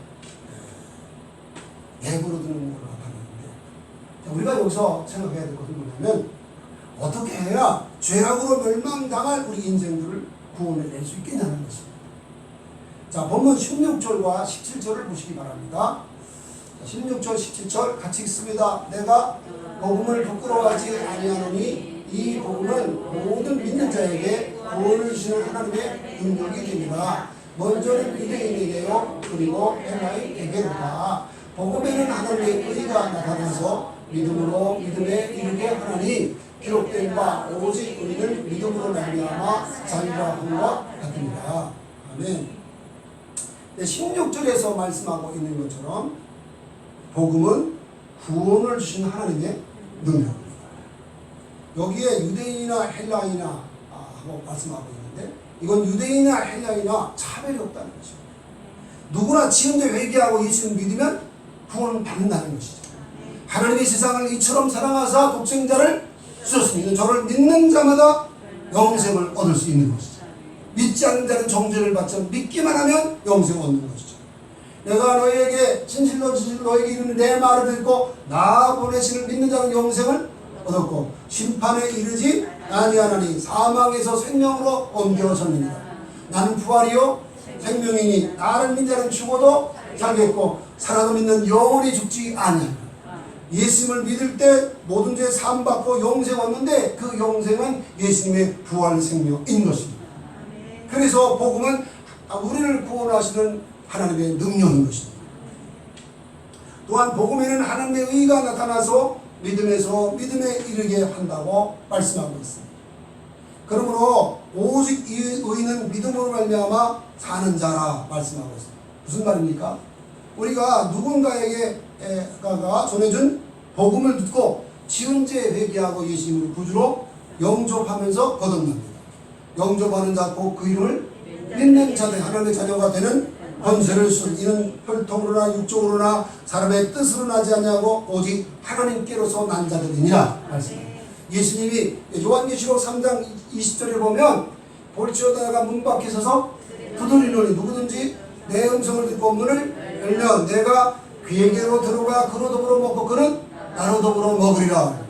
S2: 내버려 두는 걸로 나타나는데 우리가 여기서 생각해야 될 것은 뭐냐면 어떻게 해야 죄악으로 멸망당할 우리 인생들을 구원해낼 수 있겠냐는 것입니다. 자, 본문 16절과 17절을 보시기 바랍니다. 16절, 17절 같이 읽습니다. 내가 복음을 부끄러워하지 아니하노니 이 복음은 모든 믿는 자에게 구원을 주시는 하나님의 능력이 됩니다. 먼저는 유대인에게요 그리고 헬라인에게로다. 복음에는 하나님의 의가 나타나서 믿음으로 믿음에 이르게 하나니 기록된 바 오직 우리는 믿음으로 말미암아 자유라 함과 같습니다. 아멘. 16절에서 말씀하고 있는 것처럼 복음은 구원을 주신 하나님의 능력입니다. 여기에 유대인이나 헬라인이나 하고 말씀하고 있는데 이건 유대인이나 헬라인이나 차별이 없다는 것이죠. 누구나 지은데 회개하고 예수를 믿으면 구원을 받는다는 것이죠. 하나님이 세상을 이처럼 사랑하사 독생자를 주셨습니다. 저를 믿는 자마다 영생을 얻을 수 있는 것이죠. 믿지 않는 자는 정죄를 받지 믿기만 하면 영생을 얻는 것이죠. 내가 너희에게 진실로 너희에게 이르는 내 말을 듣고 나 보내시는 믿는 자는 영생을 얻었고 심판에 이르지 아니하나니 사망에서 생명으로 옮겨졌느니라. 나는 부활이요 생명이니 나를 믿는 자는 죽어도 살겠고 살아도 믿는 영원히 죽지 아니하리라. 예수님을 믿을 때 모든 죄 사함 받고 영생 얻는데 그 영생은 예수님의 부활 생명인 것입니다. 그래서 복음은 우리를 구원하시는 하나님의 능력인 것입니다. 또한 복음에는 하나님의 의가 나타나서 믿음에서 믿음에 이르게 한다고 말씀하고 있습니다. 그러므로 오직 이 의는 믿음으로 말미암아 사는 자라 말씀하고 있습니다. 무슨 말입니까? 우리가 누군가에게 전해준 복음을 듣고 지은 죄 회개하고 예수님을 구주로 영접하면서 거듭납니다. 영접하는 자 곧 그 이름을 믿는 자들 하나님의 자녀가 되는 권세를 준 이는 혈통으로나 육적으로나 사람의 뜻으로 나지 아니하고 오직 하나님께로서 난 자들이니라 말씀합니다. 예수님이 요한계시록 3장 20절에 보면 볼지어다가 문 밖에 서서 두드리노니 누구든지 내 음성을 듣고 문을 열면 내가 그에게로 들어가 그로 더불어 먹고 그는 나로 더불어 먹으리라.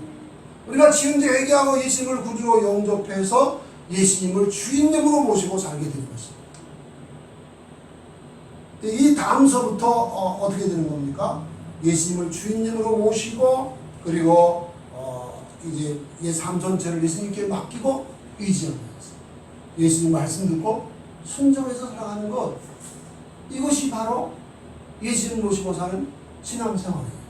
S2: 우리가 지은 죄 회개하고 예수님을 구주로 영접해서 예수님을 주인님으로 모시고 살게 되는 것입니다. 이 다음서부터 어떻게 되는 겁니까? 예수님을 주인님으로 모시고 그리고 이제 삶 전체를 예수님께 맡기고 의지하는 것입니다. 예수님 말씀 듣고 순종해서 살아가는 것, 이것이 바로 예수님 모시고 사는 신앙생활이에요.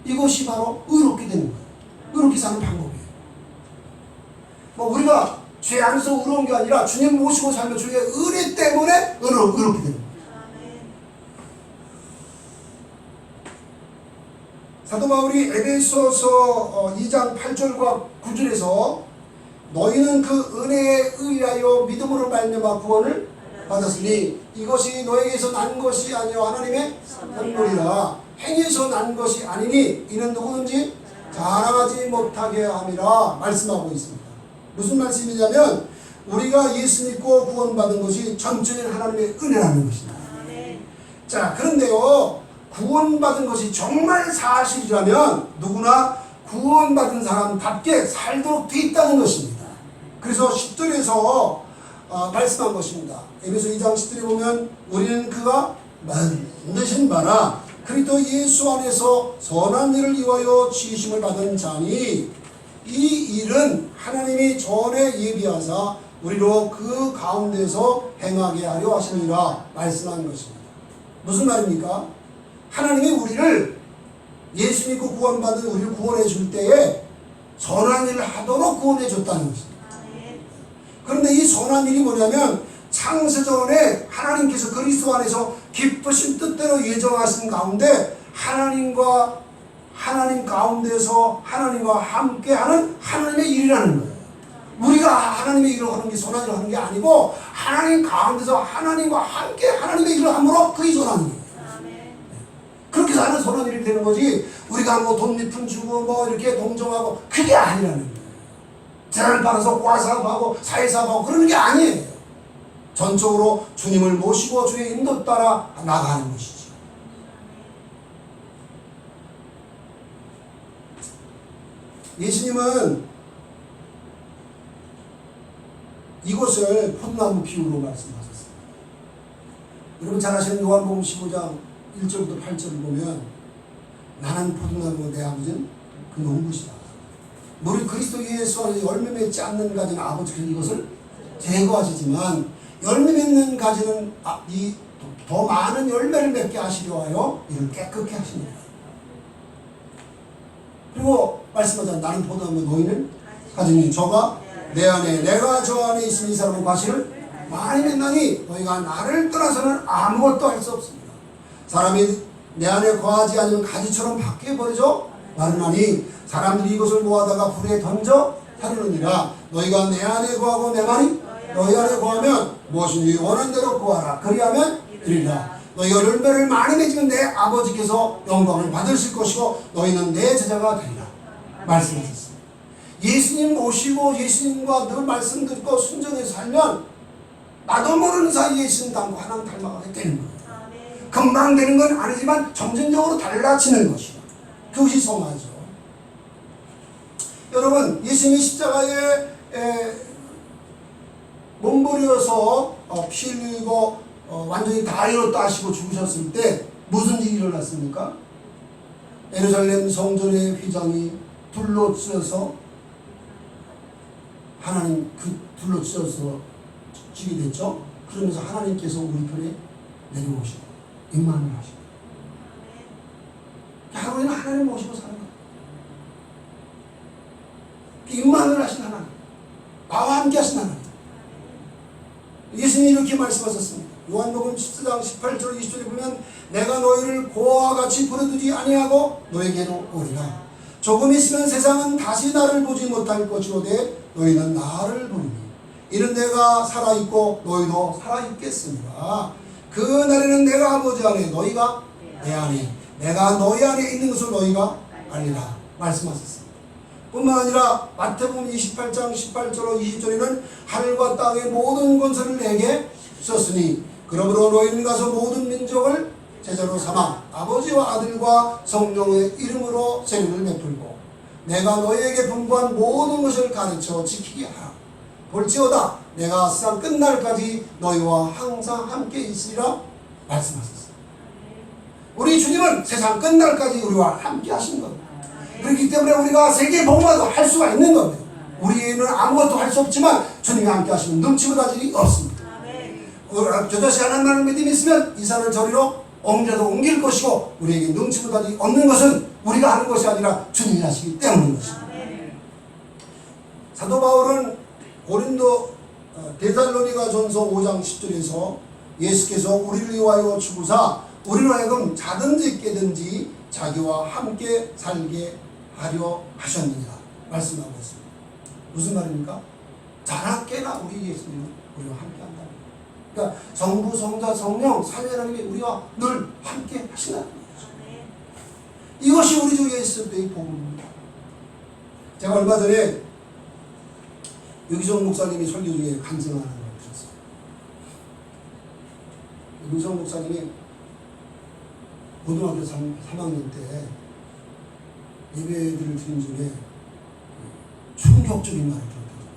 S2: 이것이 바로 의롭게 되는 거예요. 의롭게 사는 방법이에요. 우리가 죄 안에서 의로운 게 아니라 주님 모시고 살면 주의 은혜 때문에 의롭게 되는 거예요. 사도 바울이 에베소서 2장 8절과 9절에서 너희는 그 은혜에 의하여 믿음으로 말미암아 구원을 받았으니 이것이 너에게서 난 것이 아니요 하나님의 선물이라. 행위에서 난 것이 아니니 이는 누구든지 자랑하지 못하게 함이라 말씀하고 있습니다. 무슨 말씀이냐면 우리가 예수 믿고 구원받은 것이 전적인 하나님의 은혜라는 것입니다. 자, 그런데요, 구원받은 것이 정말 사실이라면 누구나 구원받은 사람답게 살도록 돼 있다는 것입니다. 그래서 10절에서 말씀한 것입니다. 에베소 2장 10절에 보면 우리는 그가 만드신 바라 그리스도 예수 안에서 선한 일을 위하여 지으심을 받은 자니 이 일은 하나님이 전에 예비하사 우리로 그 가운데서 행하게 하려 하시니라 말씀한 것입니다. 무슨 말입니까? 하나님이 우리를 예수 믿고 구원받은 우리를 구원해 줄 때에 선한 일을 하도록 구원해 줬다는 것입니다. 그런데 이 선한 일이 뭐냐면 창세전에 하나님께서 그리스도 안에서 기쁘신 뜻대로 예정하신 가운데 하나님 가운데서 하나님과 함께하는 하나님의 일이라는 거예요. 우리가 하나님의 일을 하는 게 선한 일을 하는 게 아니고 하나님 가운데서 하나님과 함께 하나님의 일을 함으로 그게 선한 일이에요. 그렇게 사는 선한 일이 되는 거지 우리가 돈 몇 푼 주고 이렇게 동정하고 그게 아니라는 거예요. 재난을 받아서 과사업하고 사회사업하고 그러는 게 아니에요. 전적으로 주님을 모시고 주의 인도 따라 나가는 것이죠. 예수님은 이것을 포도나무 비유로 말씀하셨습니다. 여러분 잘 아시는 요한복음 15장 1절부터 8절을 보면 나는 포도나무 내 아버지는 그 농부시다. 우리 그리스도 예수 안에서 열매 맺지 않는 가지는 아버지께서 이것을 제거하시지만 열매 맺는 가지는 더 많은 열매를 맺게 하시려 하여 이를 깨끗게 하십니다. 그리고 말씀하자 나는 포도나무 너희는 가지니 저가 내 안에 내가 저 안에 있으니 이 사람은 과실을 많이 맺나니 너희가 나를 떠나서는 아무것도 할 수 없습니다. 사람이 내 안에 거하지 않으면 가지처럼 밖에 버려져 마르나니 사람들이 이것을 모아다가 불에 던져 하려느니라. 너희가 내 안에 거하고 내 말이 너희 안에 거하면 무엇이니 원하는 대로 구하라. 그리하면 이리라. 너희가 열매를 많이 맺으면 내 아버지께서 영광을 받으실 것이고 너희는 내 제자가 되리라. 말씀하셨습니다. 예수님 모시고 예수님과 늘 말씀 듣고 순종해서 살면 나도 모르는 사이에 예수님 닮고 하나님 닮아가게 되는 거예요. 금방 되는 건 아니지만 점진적으로 달라지는 것이다. 그것이 성화죠. 여러분, 예수님이 십자가에 몸부려서 피 흘리고 완전히 다 이뤘다 하시고 죽으셨을 때 무슨 일이 일어났습니까? 예루살렘 성전의 휘장이 불로 찢어서 하나님 그 불로 찢어서 지게 됐죠. 그러면서 하나님께서 우리 편에 내려오시고 임만을 하시고 하루에는 하나님 모시고 사는 거예요. 임만을 하신 하나님, 나와 함께 하신 하나님. 예수님이 이렇게 말씀하셨습니다. 요한복음 14장 18절 20절에 보면 내가 너희를 고아와 같이 부르두지 아니하고 너에게로 오리라. 조금 있으면 세상은 다시 나를 보지 못할 것이로되 너희는 나를 보리니 이는 내가 살아있고 너희도 살아있겠습니다. 그 날에는 내가 아버지 안에 너희가 내 안에 내가 너희 안에 있는 것을 너희가 알리라 말씀하셨습니다. 뿐만 아니라 마태복음 28장 18절로 20절에는 하늘과 땅의 모든 권세를 내게 썼으니 그러므로 너희는 가서 모든 민족을 제자로 삼아 아버지와 아들과 성령의 이름으로 세례를 베풀고 내가 너희에게 분부한 모든 것을 가르쳐 지키게 하라. 볼지어다 내가 세상 끝날까지 너희와 항상 함께 있으리라 말씀하셨습니다. 우리 주님은 세상 끝날까지 우리와 함께 하신 겁니다. 그렇기 때문에 우리가 세계 복음화도 할 수가 있는 겁니다. 우리는 아무것도 할 수 없지만 주님이 함께 하시면 눈치보다 일이 없습니다. 저것이 하나님을 믿음이 있으면 이 산을 저리로 옮겨도 옮길 것이고 우리에게 눈치보다 일이 없는 것은 우리가 하는 것이 아니라 주님이 하시기 때문인 것입니다. 사도 바울은 고린도 데살로니가 전서 5장 10절에서 예수께서 우리를 위하여 죽으사 우리로 하여금 자든지 깨든지 자기와 함께 살게 하려 하셨느니라 말씀하고 있습니다. 무슨 말입니까? 자나 깨나 우리 예수님은 우리와 함께 한다. 그러니까 성부, 성자, 성령, 삼위 하나님이 우리와 늘 함께 하신다는 거죠. 이것이 우리 주 예수 그리스도의 복음입니다. 제가 얼마 전에 유기성 목사님이 설교 중에 간증하는 걸 들었어요. 유기성 목사님이 고등학교 3학년 때 예배들을 드린 중에 충격적인 말을 들었거든요.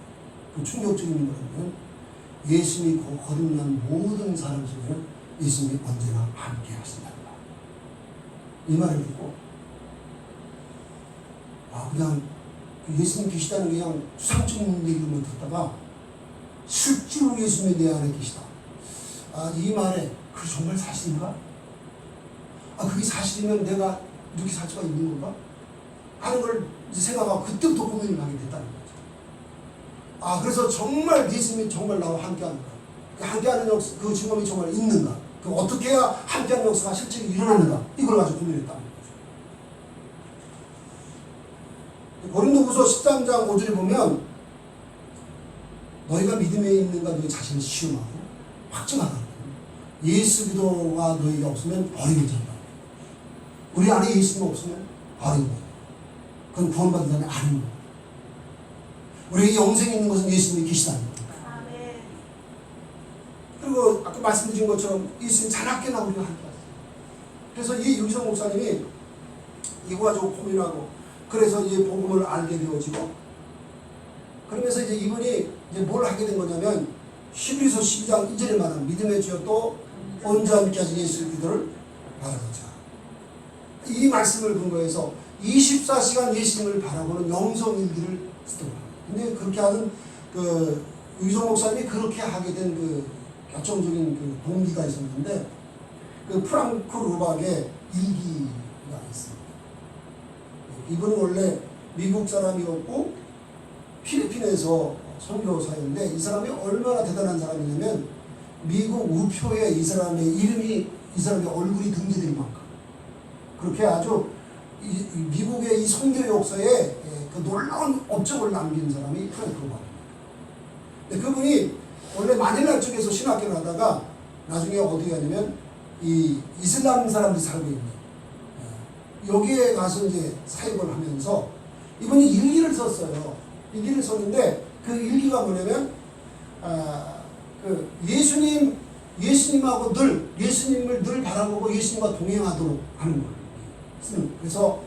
S2: 그 충격적인 말은 예수님이 거듭난 모든 사람 속에는 예수님이 언제나 함께 하신다는 말. 이 말을 듣고 그냥 예수님 계시다는 게 그냥 추상적인 얘기만 듣다가 실제로 예수님이 내 안에 계시다. 이 말에 그게 정말 사실인가? 그게 사실이면 내가 이렇게 살 수가 있는 건가? 하는 걸 생각하고 그때부터 고민을 하게 됐다는 거죠. 그래서 정말 예수님이 정말 나와 함께하는가? 함께하는 그 증언이 정말 있는가? 어떻게 해야 함께하는 역사가 실제로 일어나는가? 이걸 가지고 고민했다는 거죠. 고린도후서 13장 5절에 보면 너희가 믿음에 있는가 너희 자신을 시험하고 확증하라. 예수 그리스도가 너희가 없으면 버리는 자다. 우리 안에 예수님 없으면 버리는 거예요. 그건 구원받은 사람이 아닌 거예요. 우리에게 영생이 있는 것은 예수님이 계시다는 거예요. 그리고 아까 말씀드린 것처럼 예수님 자나깨나 우리가 함께 하세요. 그래서 이 유기성 목사님이 이거 가지고 고민하고 그래서 이제 복음을 알게 되어지고 그러면서 이제 이분이 이제 뭘 하게 된 거냐면 히브리서 12장 1절에 말하는 믿음의 주여 또 온전히 함께 하신 예수 그리스도를 바라보자. 이 말씀을 근거해서 24시간 예수님을 바라보는 영성일기를 쓰더라고요. 근데 그렇게 하는 그 유기성 목사님이 그렇게 하게 된 그 결정적인 그 동기가 있었는데 그 프랑크 루박의 일기가 있습니다. 이분은 원래 미국 사람이었고 필리핀에서 선교사였는데 이 사람이 얼마나 대단한 사람이냐면 미국 우표에 이 사람의 이름이 이 사람의 얼굴이 등재될 만큼 그렇게 아주 미국의 이 선교 역사에 그 놀라운 업적을 남긴 사람이 프랭클 바울입니다. 근데 그분이 원래 마닐라 쪽에서 신학교를 하다가 나중에 어디 가냐면 이 이슬람 사람들이 살고 있는 여기에 가서 이제 사역을 하면서 이분이 일기를 썼어요. 일기를 썼는데 그 일기가 뭐냐면 그 예수님하고 예수님을 늘 바라보고 예수님과 동행하도록 하는 거예요. 그래서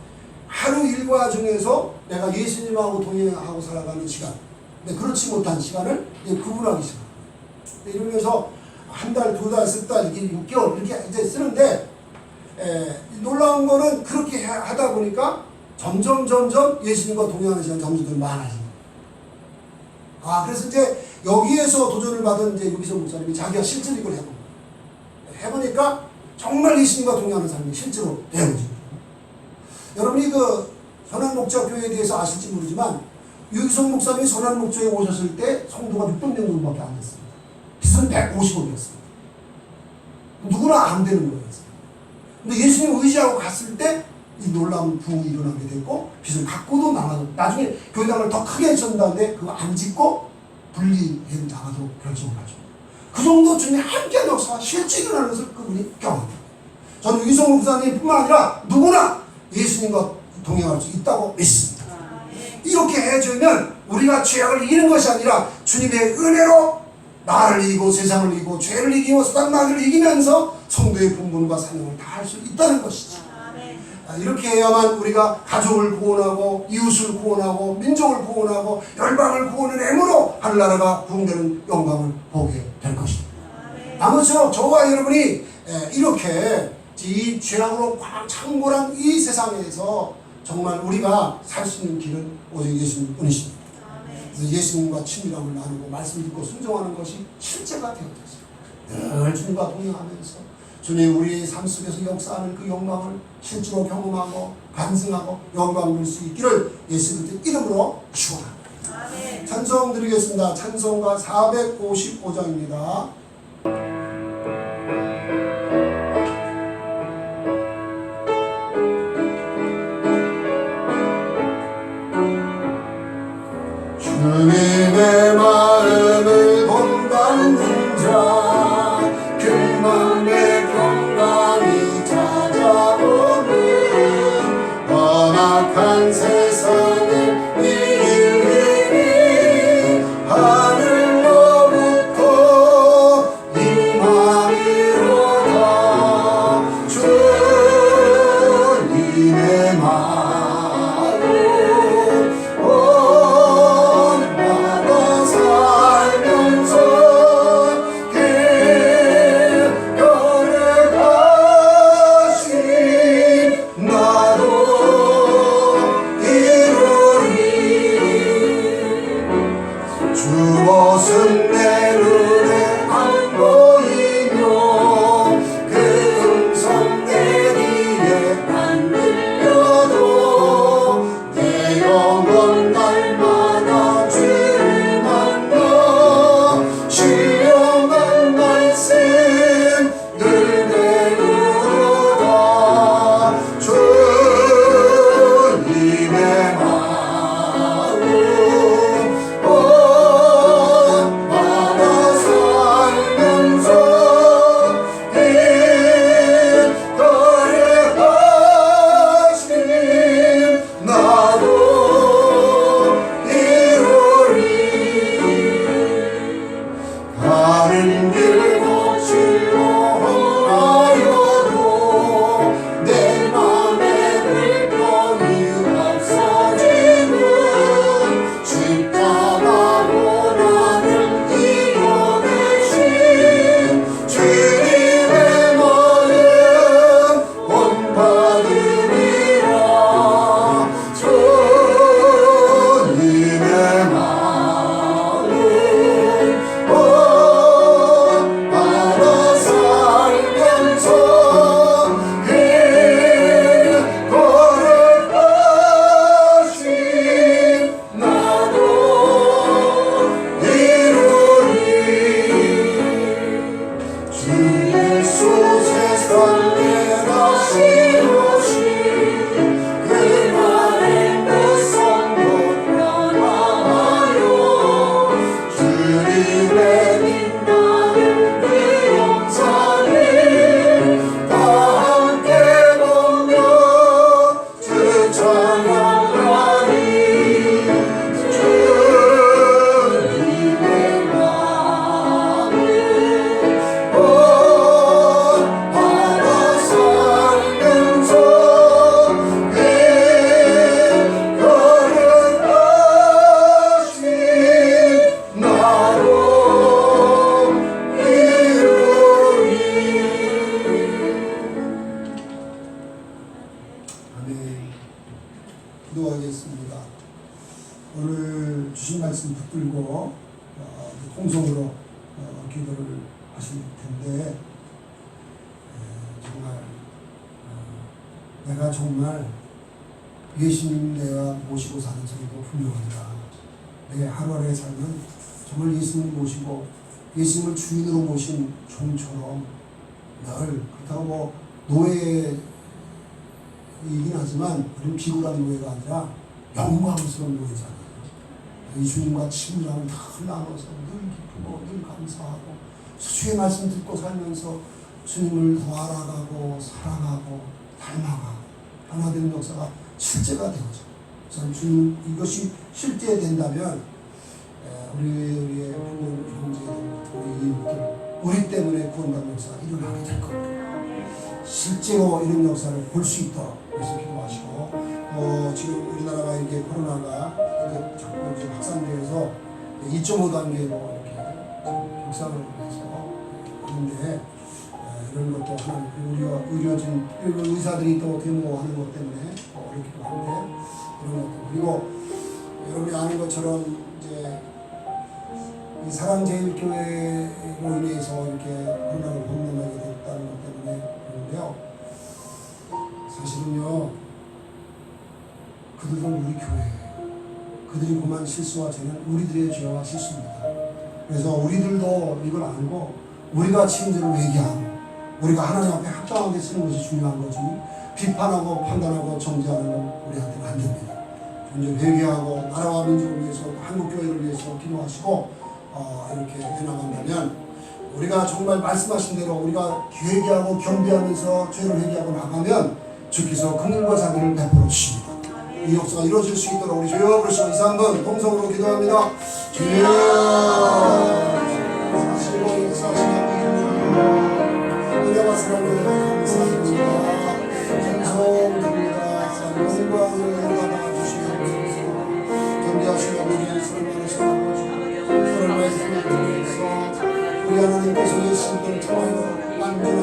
S2: 하루 일과 중에서 내가 예수님하고 동행하고 살아가는 시간, 근데 그렇지 못한 시간을 이제 구분하기 시작합니다. 이러면서 한 달, 두 달, 석 달, 이렇게 6개월 이렇게 이제 쓰는데 놀라운 거는 그렇게 하다 보니까 점점 예수님과 동행하는 시간이 점점 많아집니다. 그래서 이제 여기에서 도전을 받은 이제 유기성 목사님이 자기가 실제로 이걸 해보니까 정말 예수님과 동행하는 사람이 실제로 되어집니다. 여러분이 그 선한목자교회에 대해서 아실지 모르지만 유기성 목사님이 선한목자에 오셨을 때 성도가 600명 정도밖에 안 됐습니다. 빚은 150억이었습니다. 누구나 안 되는 거였어요. 근데 예수님 의지하고 갔을 때 이 놀라운 부흥이 일어나게 됐고 빚을 갖고도 나중에 교회당을 더 크게 해쳤는데 그거 안 짓고 분리해 나가도 결정을 하죠. 그 정도 주님이 함께한 역사가 실제 일어나는 것을 그분이 경험합니다. 저는 유기성 목사님뿐만 아니라 누구나 예수님과 동행할 수 있다고 믿습니다. 이렇게 해주면 우리가 죄악을 이기는 것이 아니라 주님의 은혜로 나를 이기고 세상을 이기고 죄를 이기고 사단마귀를 이기면서 성도의 분분과 사명을 다할 수 있다는 것이죠. 이렇게 해야만 우리가 가족을 구원하고 이웃을 구원하고 민족을 구원하고 열방을 구원해내므로 하늘나라가 부흥되는 영광을 보게 될 것입니다. 아무쪼록 저와 여러분이 이렇게 이 죄악으로 창궐한 이 세상에서 정말 우리가 살 수 있는 길은 오직 예수님뿐이십니다. 그래서 예수님과 친밀함을 나누고 말씀 듣고 순종하는 것이 실제가 되어졌습니다. 늘 주님과 동행하면서 주님 우리의 삶 속에서 역사하는 그 영광을 실제로 경험하고 간증하고 영광을 볼 수 있기를 예수 그리스도의 이름으로 축원합니다. 찬송 드리겠습니다. 찬송가 455장입니다. 주님의 마음을 본받는 자, 그 마음에 평강이 찾아오는 험악한 세상을 이기니 하늘로부터 임하리로다. 주님의 마음 살면서 말씀 붙들고 통성으로 기도를 하실 텐데 정말 내가 정말 예수님 내가 모시고 사는 삶도 분명하다. 내 하루하루의 삶은 정말 예수님을 모시고 예수님을 주인으로 모신 종처럼 늘 그렇다고 뭐 노예이긴 하지만 우리는 비굴한 노예가 아니라 영광스러운 노예잖아요. 예수님과 친밀함을 다 나눠서 늘 기쁘고 늘 감사하고 주의 말씀 듣고 살면서 주님을 더 알아가고 사랑하고 닮아가고 하나 되는 역사가 실제가 되어져. 그래서 주님 이것이 실제된다면 우리의 부모, 형제들, 우리 때문에 구원받는 역사가 일어나게 될 겁니다. 실제로 이런 역사를 볼 수 있도록 그래서 기도하시고 지금 우리나라가 이게 코로나가 자꾸 이제 확산되어서 2.5 단계로 이렇게 격상을 해서 하는데 이런 것도 하나 우리가 의료진 의사들이 또 데모하는 것 때문에 어렵기도 한데 이런 것도 그리고 여러분이 아는 것처럼 이제 이 사랑제일교회로 인해서 이렇게 코로나를 범람하게 됐다는 것 때문에 그런데요. 사실은요, 그들은 우리 교회예요. 그들이 범한 실수와 죄는 우리들의 죄와 실수입니다. 그래서 우리들도 이걸 알고 우리가 친절을 회개하고 우리가 하나님 앞에 합당하게 쓰는 것이 중요한 거지 비판하고 판단하고 정죄하는 건 우리한테는 안 됩니다. 먼저 회개하고 나라와 민족을 위해서 한국교회를 위해서 기도하시고 이렇게 해나간다면 우리가 정말 말씀하신 대로 우리가 회개하고 겸비하면서 죄를 회개하고 나가면 주께서 긍휼과 자비를 베풀어 주십니다. 이 역사가 이루어질 수 있도록 우리 주여 부르시고 이사 한번 동성으로 기도합니다. 주여 사실로 역사하시는 은혜와 사랑을 감사합니다. 감사드립니다. 영광을 받아주시옵소서. 경계하시며 우리의 삶을 사랑하시고 오늘 말씀을 통해서 우리 하나님께서 예수님을 통하여 완전한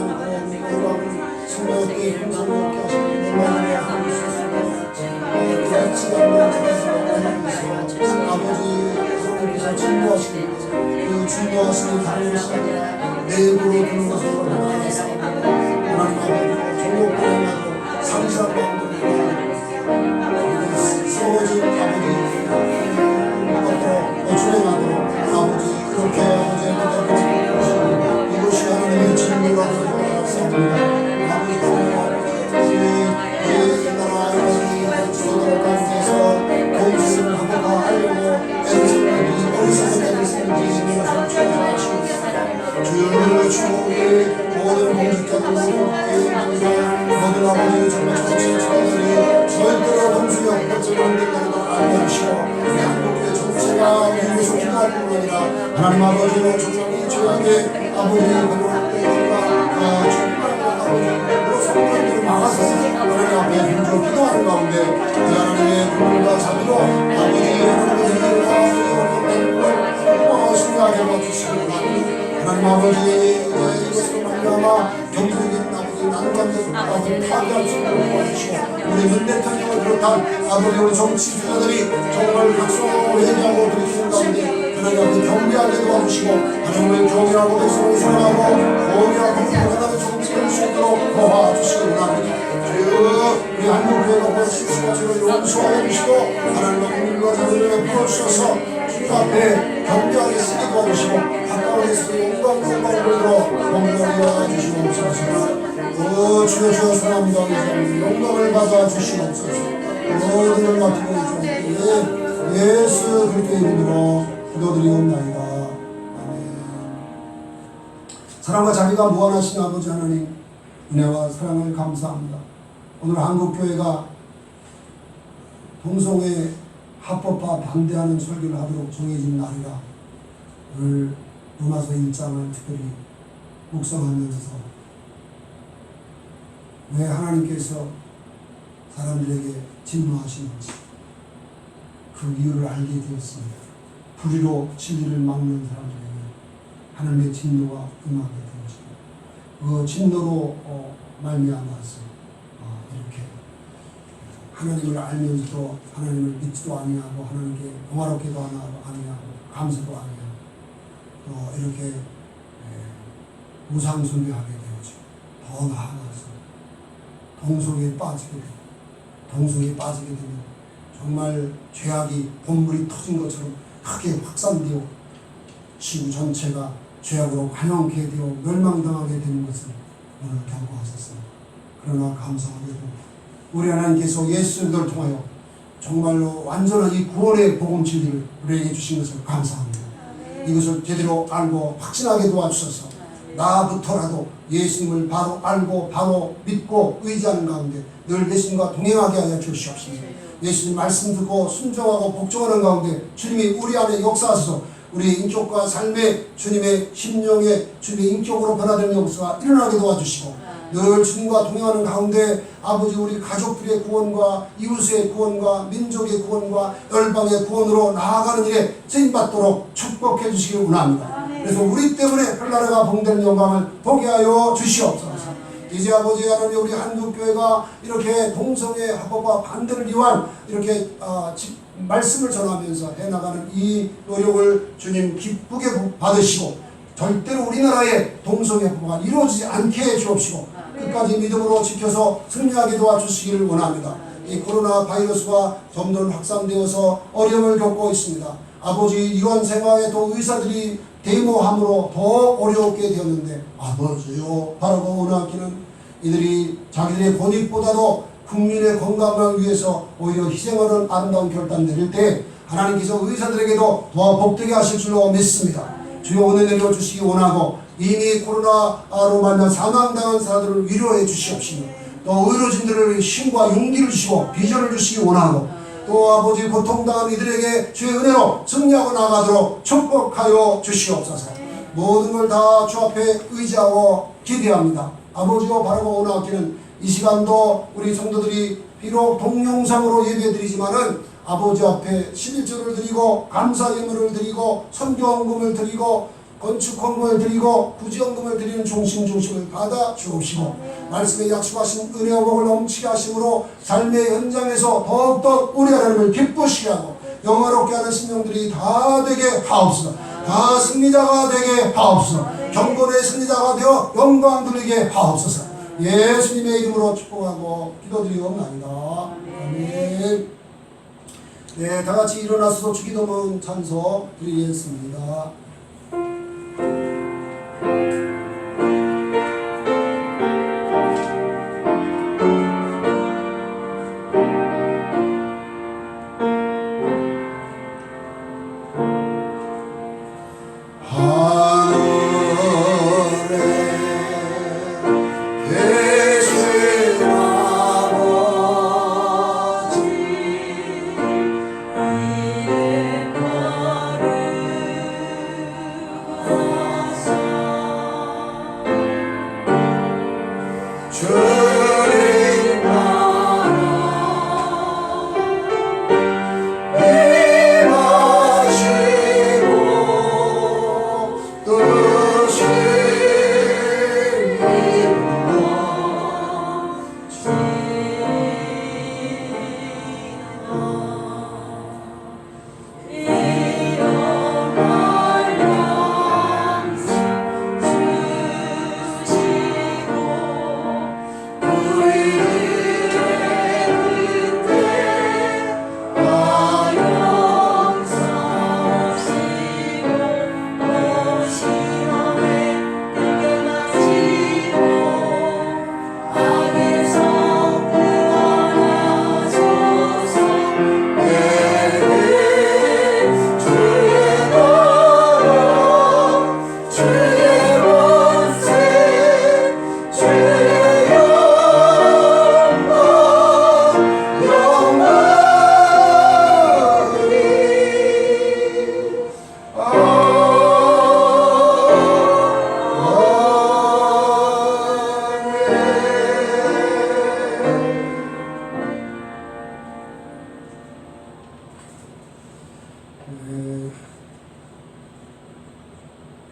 S2: 구원을 성령께 형성하게 하시는 놀라운 하나님 그렇지 않는 자에서 아버지 하나님께서 진노하시는 그 진노하시는 하나님께서 내부로 드는 것을 원하셔서 하나님 아버지 종목하나님으로 상실한 마음으로 쓰러진 아버지 것으로 준행하도록 아버지 그렇게 아버지의 모든 이것이 하나님의 진노라고 생각합니다. 주의 모든 공직자들 모든 아버지 정말 전체 청년들이 절대로 범수에 엎어지지 않는다는 걸 알게 하시고 우리 한국의 전체가 위에서 기도할 뿐 아니라 하나님 아버지는 정말 이 죄악의 아버지 그런 때가 정말 아버지 성령님을 막아서 하나님 앞에 힘주어 기도하는 가운데 하나님의 긍휼과 자비로 아버지 하나님의 일을 신뢰하게 해주시고 하나님 아버지 이것으로 말미암아 경제적인 아버지 난관된 아버지 파괴할 수 있도록 도와주시고 우리 문 대통령을 비롯한 아버지 우리 정치주자들이 정말 각성하고 회개하고 드리는 가운데 하나님 아버지 경계하게 도와주시고 하나님을 경외하고 백성을 사랑하고 공의하고 하나님의 정치를 수 있도록 도와주시기 바랍니다. 우리 한국교회가 본 실수와 죄를 용서하여 주시고 하나님의 긍휼과 자비를 베풀어 주셔서 주 앞에 경계하게 쓰게 도와주시고 가까운 예수의 영광을 들어 영광을 주시옵소서. 주여 주여 사랑합니다. 영광을 받아 주시옵소서. 모든을 맡기고 있옵소서. 예수 그리스도의 이름으로 기도드리옵나이다. 아멘. 사랑과 자비가 무한하신 아버지 하나님 은혜와 사랑을 감사합니다. 오늘 한국교회가 동성애 합법화 반대하는 설교를 하도록 정해진 날이라 오늘 로마서 1장을 특별히 묵상하면서 왜 하나님께서 사람들에게 진노하시는지 그 이유를 알게 되었습니다. 불의로 진리를 막는 사람들에게 하나님의 진노가 임하게 되었습니다. 그 진노로 말미암아서 이렇게 하나님을 알면서도 하나님을 믿지도 아니하고 하나님께 영화롭게도 아니하고 감사도 아니하고 또 이렇게 우상 숭배하게 되어지고 더 나아가서 동성에 빠지게 되고 동성에 빠지게 되면 정말 죄악이 본물이 터진 것처럼 크게 확산되어 지구 전체가 죄악으로 관영케 되어 멸망당하게 되는 것을 오늘 경고하셨습니다. 그러나 감사하게도 우리 하나님께서 예수님을 통하여 정말로 완전한 이 구원의 복음 진리를 우리에게 주신 것을 감사합니다. 이것을 제대로 알고 확신하게 도와주셔서 나부터라도 예수님을 바로 알고 바로 믿고 의지하는 가운데 늘 예수님과 동행하게 하여 주시옵소서. 예수님 말씀 듣고 순종하고 복종하는 가운데 주님이 우리 안에 역사하셔서 우리 인격과 삶의 주님의 심령의 주님의 인격으로 변화되는 역사가 일어나게 도와주시고 늘 주님과 동행하는 가운데 아버지 우리 가족들의 구원과 이웃의 구원과 민족의 구원과 열방의 구원으로 나아가는 일에 쓰임받도록 축복해 주시길 원합니다. 그래서 우리 때문에 한나라가 봉되는 영광을 보게 하여 주시옵소서. 이제 아버지 하나님 우리 한국교회가 이렇게 동성애 합법화 반대를 위한 이렇게 말씀을 전하면서 해나가는 이 노력을 주님 기쁘게 받으시고 절대로 우리나라의 동성애 합법화가 이루어지지 않게 해 주옵시고 끝까지 믿음으로 지켜서 승리하게 도와주시기를 원합니다. 이 코로나 바이러스가 점점 확산되어서 어려움을 겪고 있습니다. 아버지 이런 생활에 또 의사들이 데모함으로 더 어렵게 되었는데 아버지요 바라고 원하기는 이들이 자기들의 권익보다도 국민의 건강을 위해서 오히려 희생하는 아름다운 결단 내릴 때 하나님께서 의사들에게도 더 복되게 하실 줄로 믿습니다. 주여 오늘 내려주시기 원하고 이미 코로나로 말미암아 사망당한 사람들을 위로해 주시옵시며 또 의료진들을 힘과 용기를 주시고 비전을 주시기 원하고 또 아버지 고통당한 이들에게 주의 은혜로 승리하고 나가도록 축복하여 주시옵소서. 모든 걸 다 주 앞에 의지하고 기대합니다. 아버지와 바라고 원하기는 이 시간도 우리 성도들이 비록 동영상으로 예배드리지만은 아버지 앞에 11조를 드리고 감사 예물을 드리고 선교헌금을 드리고 건축 헌금을 드리고 부지헌금을 드리는 중심을 받아 주옵시고 말씀에 약속하신 은혜와 복을 넘치게 하심으로 삶의 현장에서 더욱더 우리 하나님을 기쁘시게 하고 영화롭게 하는 신령들이 다 되게 하옵소서. 다 승리자가 되게 하옵소서. 경건의 승리자가 되어 영광 돌리게 하옵소서. 예수님의 이름으로 축복하고 기도드리옵나이다. 아멘. 네, 다같이 일어나서 주기도문 찬송 드리겠습니다.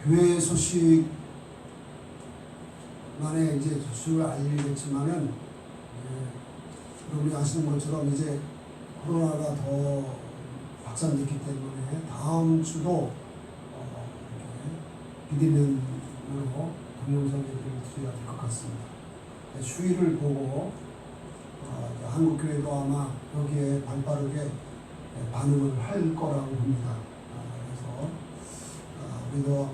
S2: 교회 소식만에 이제 소식을 알리겠지만은 여러분이 아시는 것처럼 이제 코로나가 더 확산됐기 때문에 다음 주도 이렇게 비대면으로 동영상 예배를 드려야 될 것 같습니다. 추이를 보고 한국교회도 아마 여기에 발빠르게 반응을 할 거라고 봅니다. 그래서 우리도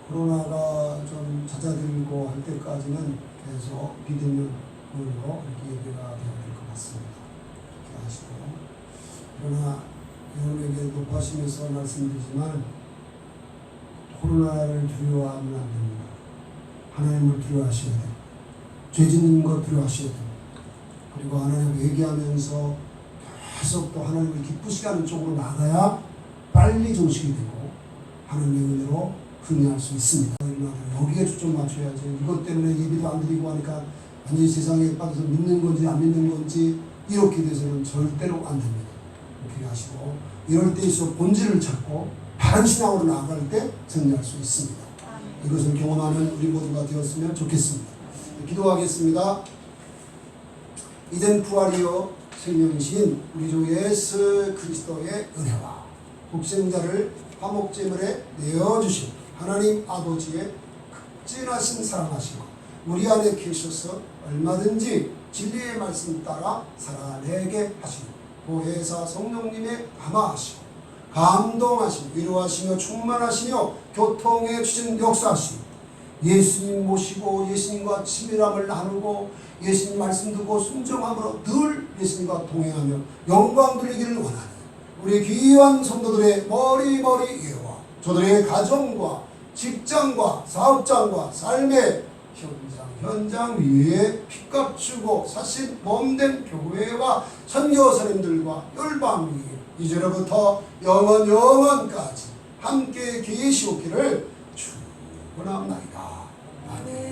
S2: 코로나가 좀 잦아들고 할 때까지는 계속 비대면으로 이렇게 예배가 되어야 될 것 같습니다. 이렇게 하시고, 그러나 여러분에게 높아시면서 말씀드리지만 코로나를 두려워하면 안 됩니다. 하나님을 두려워하셔야 돼요. 죄 짓는 것 두려워하셔야 돼요. 그리고 하나님을 회개하면서 계속 또 하나님을 기쁘시게 하는 쪽으로 나가야 빨리 정식이 되고 하나님의 은혜로 승리할 수 있습니다. 여기에 초점 맞춰야죠. 이것 때문에 예비도 안 드리고 하니까 완전히 세상에 빠져서 믿는 건지 안 믿는 건지 이렇게 돼서는 절대로 안 됩니다. 이렇게 하시고 이럴 때일수록 본질을 찾고 바른 신앙으로 나아갈 때 승리할 수 있습니다. 이것을 경험하는 우리 모두가 되었으면 좋겠습니다. 기도하겠습니다. 이젠 부활이요 생명이신 우리 주 예수 그리스도의 은혜와 독생자를 화목제물에 내어주신 하나님 아버지의 극진하신 사랑하시고 우리 안에 계셔서 얼마든지 진리의 말씀 따라 살아내게 하시고 보혜사 성령님의 감화하시고 감동하시고 위로하시며 충만하시며 교통해 주신 역사하시고 예수님 모시고 예수님과 친밀함을 나누고 예수님 말씀 듣고 순종함으로 늘 예수님과 동행하며 영광 돌리기를 원하는 우리 귀한 성도들의 머리머리 예와 저들의 가정과 직장과 사업장과 삶의 현장 위에 핏값 주고 사실 몸된 교회와 선교사님들과 열방 위에 이제로부터 영원까지 함께 계시오기를 축원합니다. 아멘.